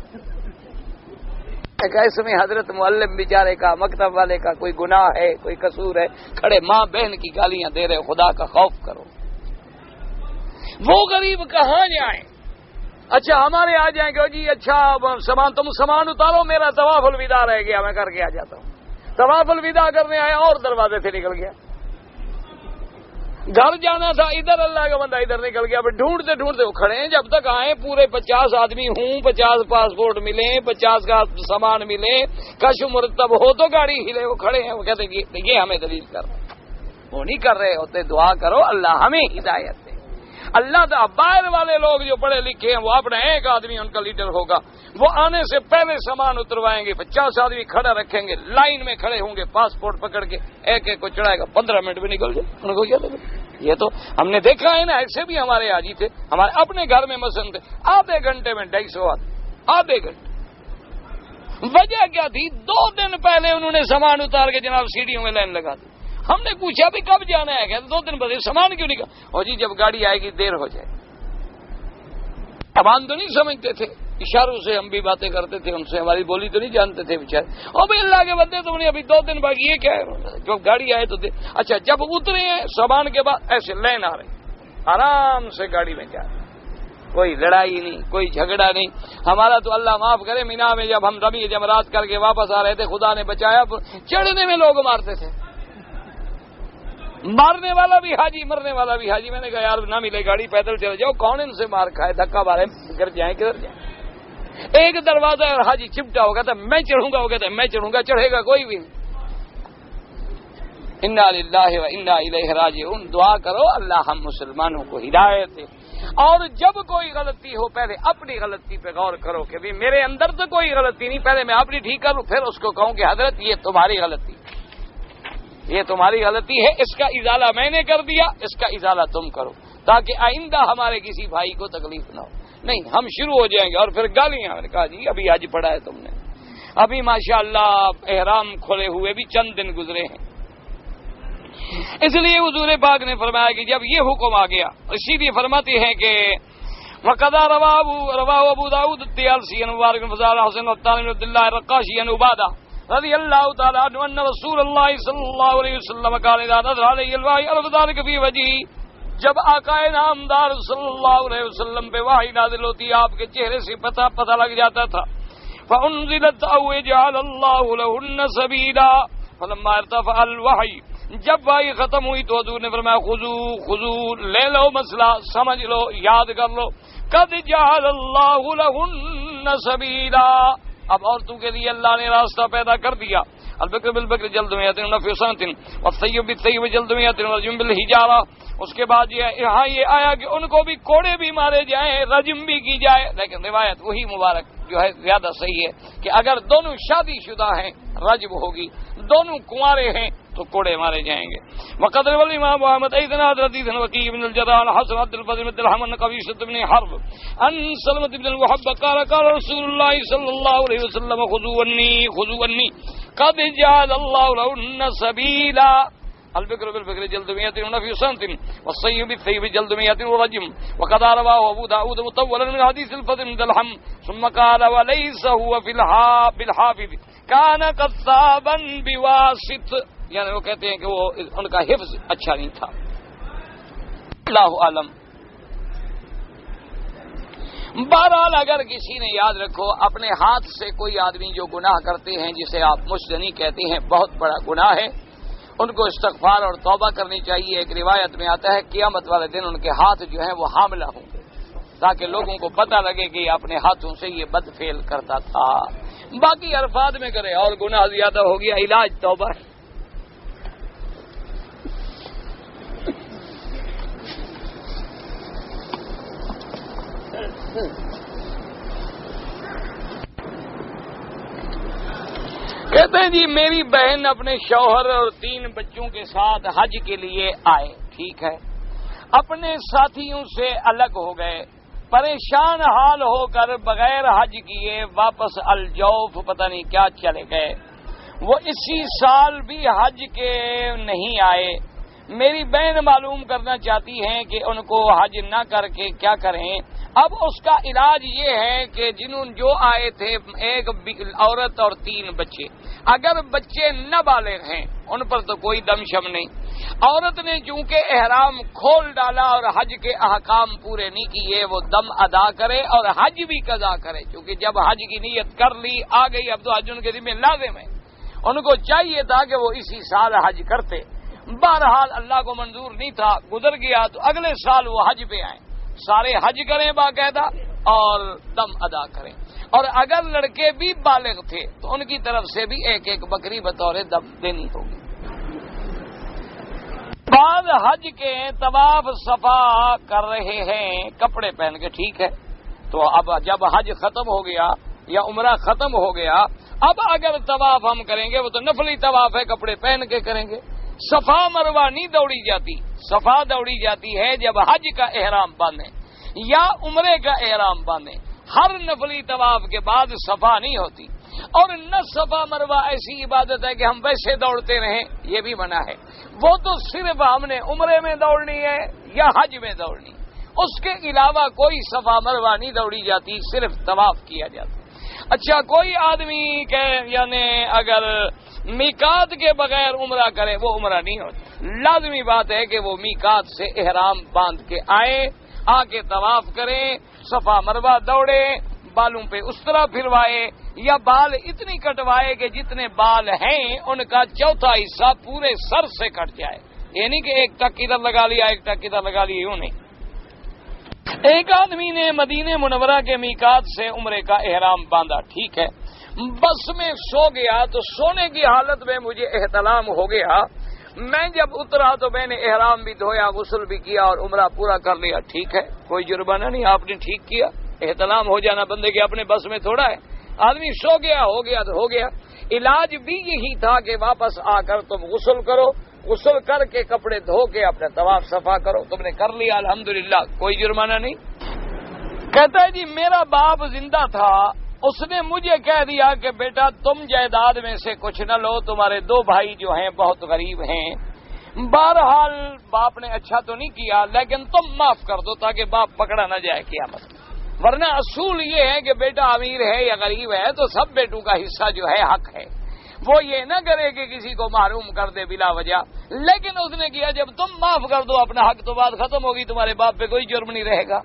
اس میں حضرت معلم بیچارے کا مکتب والے کا کوئی گناہ ہے, کوئی قصور ہے, کھڑے ماں بہن کی گالیاں دے رہے, خدا کا خوف کرو. وہ غریب کہاں جائیں. اچھا ہمارے آ جائیں گے جی اچھا سامان تم سامان اتارو, میرا طواف الوداع رہ گیا, میں کر کے آ جاتا ہوں. طواف الوداع کرنے آیا اور دروازے سے نکل گیا. گھر جانا تھا ادھر, اللہ کا بندہ ادھر نکل گیا. ڈھونڈتے ڈھونڈتے وہ کھڑے ہیں, جب تک آئے پورے 50 آدمی ہوں, 50 پاسپورٹ ملیں, 50 کا سامان ملے, کش مرتب ہو تو گاڑی ہلے. وہ کھڑے ہیں, وہ کہتے ہیں یہ ہمیں دلیل کر رہے ہیں. وہ نہیں کر رہے ہوتے. دعا کرو اللہ ہمیں ہدایت دے. اللہ تعالیٰ باہر والے لوگ جو پڑھے لکھے ہیں وہ اپنا ایک آدمی ان کا لیڈر ہوگا، وہ آنے سے پہلے سامان اتروائیں گے، 50 آدمی کھڑا رکھیں گے، لائن میں کھڑے ہوں گے، پاسپورٹ پکڑ کے ایک ایک کو چڑھائے گا، 15 منٹ میں نکل جائے، ان کو کیا لگے؟ یہ تو ہم نے دیکھا ہے نا، ایسے بھی ہمارے حاجی تھے، ہمارے اپنے گھر میں مثلاً تھے، آدھے گھنٹے میں 250 آدھے گھنٹے۔ وجہ کیا تھی؟ 2 دن پہلے انہوں نے سامان اتار کے جناب سیڑھیوں میں لائن لگا دی۔ ہم نے پوچھا بھی کب جانا ہے؟ کہ 2 دن پہلے۔ سامان کیوں نہیں کہا؟ اور جی جب گاڑی آئے گی دیر ہو جائے۔ زبان تو نہیں سمجھتے تھے، اشاروں سے ہم بھی باتیں کرتے تھے ان سے، ہماری بولی تو نہیں جانتے تھے بیچارے۔ اور بھائی اللہ کے بندے تم نے ابھی 2 دن باقی، یہ کیا ہے؟ جب گاڑی آئے تو اچھا جب اترے ہیں سامان کے بعد ایسے لائن آ رہی، آرام سے گاڑی میں جا رہے، کوئی لڑائی نہیں، کوئی جھگڑا نہیں۔ ہمارا تو اللہ معاف کرے، مینا میں جب ہم رمی جمرات کر کے واپس آ رہے تھے، خدا نے بچایا، چڑھنے میں لوگ مارتے تھے، مارنے والا بھی حاجی، مرنے والا بھی حاجی۔ میں نے کہا یار نہ ملے گاڑی، پیدل چلے جاؤ، کون ان سے مار کھائے، دھکا مارے، گر جائیں کدھر جائیں۔ ایک دروازہ اور حاجی چپٹا ہوگا تھا، میں چڑھوں گا، وہ کہتا ہے میں چڑھوں گا، چڑھے گا کوئی بھی نہیں۔ انا للہ و انا الیہ راجعون۔ دعا کرو اللہ ہم مسلمانوں کو ہدایت دے، اور جب کوئی غلطی ہو پہلے اپنی غلطی پہ غور کرو کہ میرے اندر تو کوئی غلطی نہیں، پہلے میں اپنی ٹھیک کروں، پھر اس کو کہوں کہ حضرت یہ تمہاری غلطی، یہ تمہاری غلطی ہے، اس کا ازالہ میں نے کر دیا، اس کا ازالہ تم کرو، تاکہ آئندہ ہمارے کسی بھائی کو تکلیف نہ ہو۔ نہیں ہم شروع ہو جائیں گے اور پھر گالیاں۔ میں نے کہا جی ابھی آج پڑھا ہے تم نے، ابھی ماشاءاللہ احرام کھولے ہوئے بھی چند دن گزرے ہیں، اس لیے حضور پاک نے فرمایا کہ جب یہ حکم آ گیا، اسی لیے فرماتے ہیں کہ وقضى رواه ابو داود الطيالسي عن مبارك بن فضال حسن الطالب بن عبد الله الرقاشي عن عبادة رضي الله تعالى عنه ان رسول الله صلى الله عليه وسلم قال اذا نزل علي الوحي عرف ذلك في وجهي۔ جب آقا نامدار صلی اللہ علیہ وسلم پہ وحی نازل ہوتی آپ کے چہرے سے پتہ لگ جاتا تھا۔ فانزلت او جعل الله لهن سبيلا فلما ارتفع الوحي، جب وحی ختم ہوئی تو حضور نے فرمایا خذو لے لو مسئلہ، سمجھ لو، یاد کر لو، قد جعل اللہ لہن سبیلا، اب عورتوں کے لیے اللہ نے راستہ پیدا کر دیا۔ البکر بالبکر جلد میں نفی سنتن والطیب بالطیب جلد میں رجم بالحجارہ۔ اس کے بعد یہاں یہ آیا کہ ان کو بھی کوڑے بھی مارے جائیں، رجم بھی کی جائے، لیکن روایت وہی مبارک جو ہے زیادہ صحیح ہے کہ اگر دونوں شادی شدہ ہیں رجم ہوگی، دونوں کنوارے ہیں تو کوڑے مارے جائیں گے۔ وقدر والامام محمد ایدنا حضرت ابن وقی بن الجران حسن عبد الفضل بن الحمن قبیصۃ بن حرب ان سلمۃ بن الوحب قال قال رسول اللہ صلی اللہ علیہ وسلم خذوا عنی قد جعل اللہ لهن سبیلا۔ البکر بالبکر جلد 100 ونفی سنت والصیب بالثیب جلد 100 ورجم۔ وقد رواه ابو داود مطولا من حدیث الفضل بن الحم ثم قال وليس هو في بالحافظ كان قصابا بواسط، یعنی وہ کہتے ہیں کہ وہ ان کا حفظ اچھا نہیں تھا، اللہ عالم۔ بہرحال اگر کسی نے یاد رکھو اپنے ہاتھ سے کوئی آدمی جو گناہ کرتے ہیں جسے آپ مجتنی کہتے ہیں، بہت بڑا گناہ ہے، ان کو استغفار اور توبہ کرنی چاہیے۔ ایک روایت میں آتا ہے قیامت والے دن ان کے ہاتھ جو ہیں وہ حاملہ ہوں گے، تاکہ لوگوں کو پتہ لگے کہ اپنے ہاتھوں سے یہ بد فعل کرتا تھا۔ باقی الفاظ میں کرے اور گناہ زیادہ ہو گیا، علاج توبہ۔ کہتے ہیں جی میری بہن اپنے شوہر اور 3 بچوں کے ساتھ حج کے لیے آئے، ٹھیک ہے، اپنے ساتھیوں سے الگ ہو گئے، پریشان حال ہو کر بغیر حج کیے واپس الجوف پتہ نہیں کیا چلے گئے۔ وہ اسی سال بھی حج کے نہیں آئے۔ میری بہن معلوم کرنا چاہتی ہیں کہ ان کو حج نہ کر کے کیا کریں۔ اب اس کا علاج یہ ہے کہ جو آئے تھے 1 عورت اور 3 بچے، اگر بچے نابالغ ہیں ان پر تو کوئی دم شم نہیں۔ عورت نے چونکہ احرام کھول ڈالا اور حج کے احکام پورے نہیں کیے، وہ دم ادا کرے اور حج بھی قضا کرے، کیونکہ جب حج کی نیت کر لی آ گئی اب تو حج ان کے ذمہ لازم ہے۔ ان کو چاہیے تھا کہ وہ اسی سال حج کرتے، بہرحال اللہ کو منظور نہیں تھا، گزر گیا، تو اگلے سال وہ حج پہ آئیں، سارے حج کریں باقاعدہ اور دم ادا کریں، اور اگر لڑکے بھی بالغ تھے تو ان کی طرف سے بھی 1 بکری بطور دم دینی ہوگی۔ بعد حج کے طواف صفا کر رہے ہیں کپڑے پہن کے، ٹھیک ہے، تو اب جب حج ختم ہو گیا یا عمرہ ختم ہو گیا، اب اگر طواف ہم کریں گے وہ تو نفلی طواف ہے، کپڑے پہن کے کریں گے۔ صفا مروہ نہیں دوڑی جاتی، صفا دوڑی جاتی ہے جب حج کا احرام باندھیں یا عمرے کا احرام باندھیں۔ ہر نفلی طواف کے بعد صفا نہیں ہوتی، اور نہ صفا مروہ ایسی عبادت ہے کہ ہم ویسے دوڑتے رہیں، یہ بھی منع ہے۔ وہ تو صرف ہم نے عمرے میں دوڑنی ہے یا حج میں دوڑنی، اس کے علاوہ کوئی صفا مروہ نہیں دوڑی جاتی، صرف طواف کیا جاتا۔ اچھا، کوئی آدمی کہ یعنی اگر میقات کے بغیر عمرہ کرے وہ عمرہ نہیں ہوتا، لازمی بات ہے کہ وہ میقات سے احرام باندھ کے آئے، آ کے طواف کریں، صفا مروہ دوڑے، بالوں پہ اس طرح پھروائے یا بال اتنی کٹوائے کہ جتنے بال ہیں ان کا چوتھا حصہ پورے سر سے کٹ جائے، یہ نہیں کہ ایک ٹک ادھر لگا لیا ایک ٹک ادھر لگا لیا، یوں نہیں۔ ایک آدمی نے مدینہ منورہ کے میقات سے عمرے کا احرام باندھا، ٹھیک ہے، بس میں سو گیا تو سونے کی حالت میں مجھے احتلام ہو گیا، میں جب اترا تو میں نے احرام بھی دھویا، غسل بھی کیا اور عمرہ پورا کر لیا، ٹھیک ہے، کوئی جرمانہ نہیں، آپ نے ٹھیک کیا۔ احتلام ہو جانا بندے کے اپنے بس میں تھوڑا ہے، آدمی سو گیا ہو گیا تو ہو گیا۔ علاج بھی یہی تھا کہ واپس آ کر تم غسل کرو، غسل کر کے کپڑے دھو کے اپنا طواف صفا کرو، تم نے کر لیا الحمدللہ، کوئی جرمانہ نہیں۔ کہتا ہے جی میرا باپ زندہ تھا، اس نے مجھے کہہ دیا کہ بیٹا تم جائیداد میں سے کچھ نہ لو، تمہارے دو بھائی جو ہیں بہت غریب ہیں۔ بہرحال باپ نے اچھا تو نہیں کیا، لیکن تم معاف کر دو تاکہ باپ پکڑا نہ جائے قیامت، ورنہ اصول یہ ہے کہ بیٹا امیر ہے یا غریب ہے تو سب بیٹوں کا حصہ جو ہے حق ہے، وہ یہ نہ کرے کہ کسی کو محروم کر دے بلا وجہ۔ لیکن اس نے کیا جب تم معاف کر دو اپنا حق تو بات ختم ہوگی، تمہارے باپ پہ کوئی جرم نہیں رہے گا،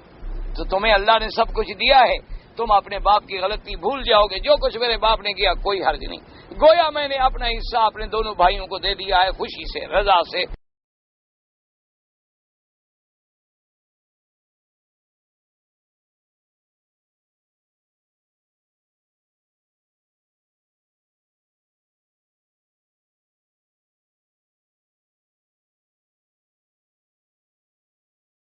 تو تمہیں اللہ نے سب کچھ دیا ہے، تم اپنے باپ کی غلطی بھول جاؤ گے، جو کچھ میرے باپ نے کیا کوئی حرج نہیں۔ گویا میں نے اپنا حصہ اپنے دونوں بھائیوں کو دے دیا ہے خوشی سے، رضا سے۔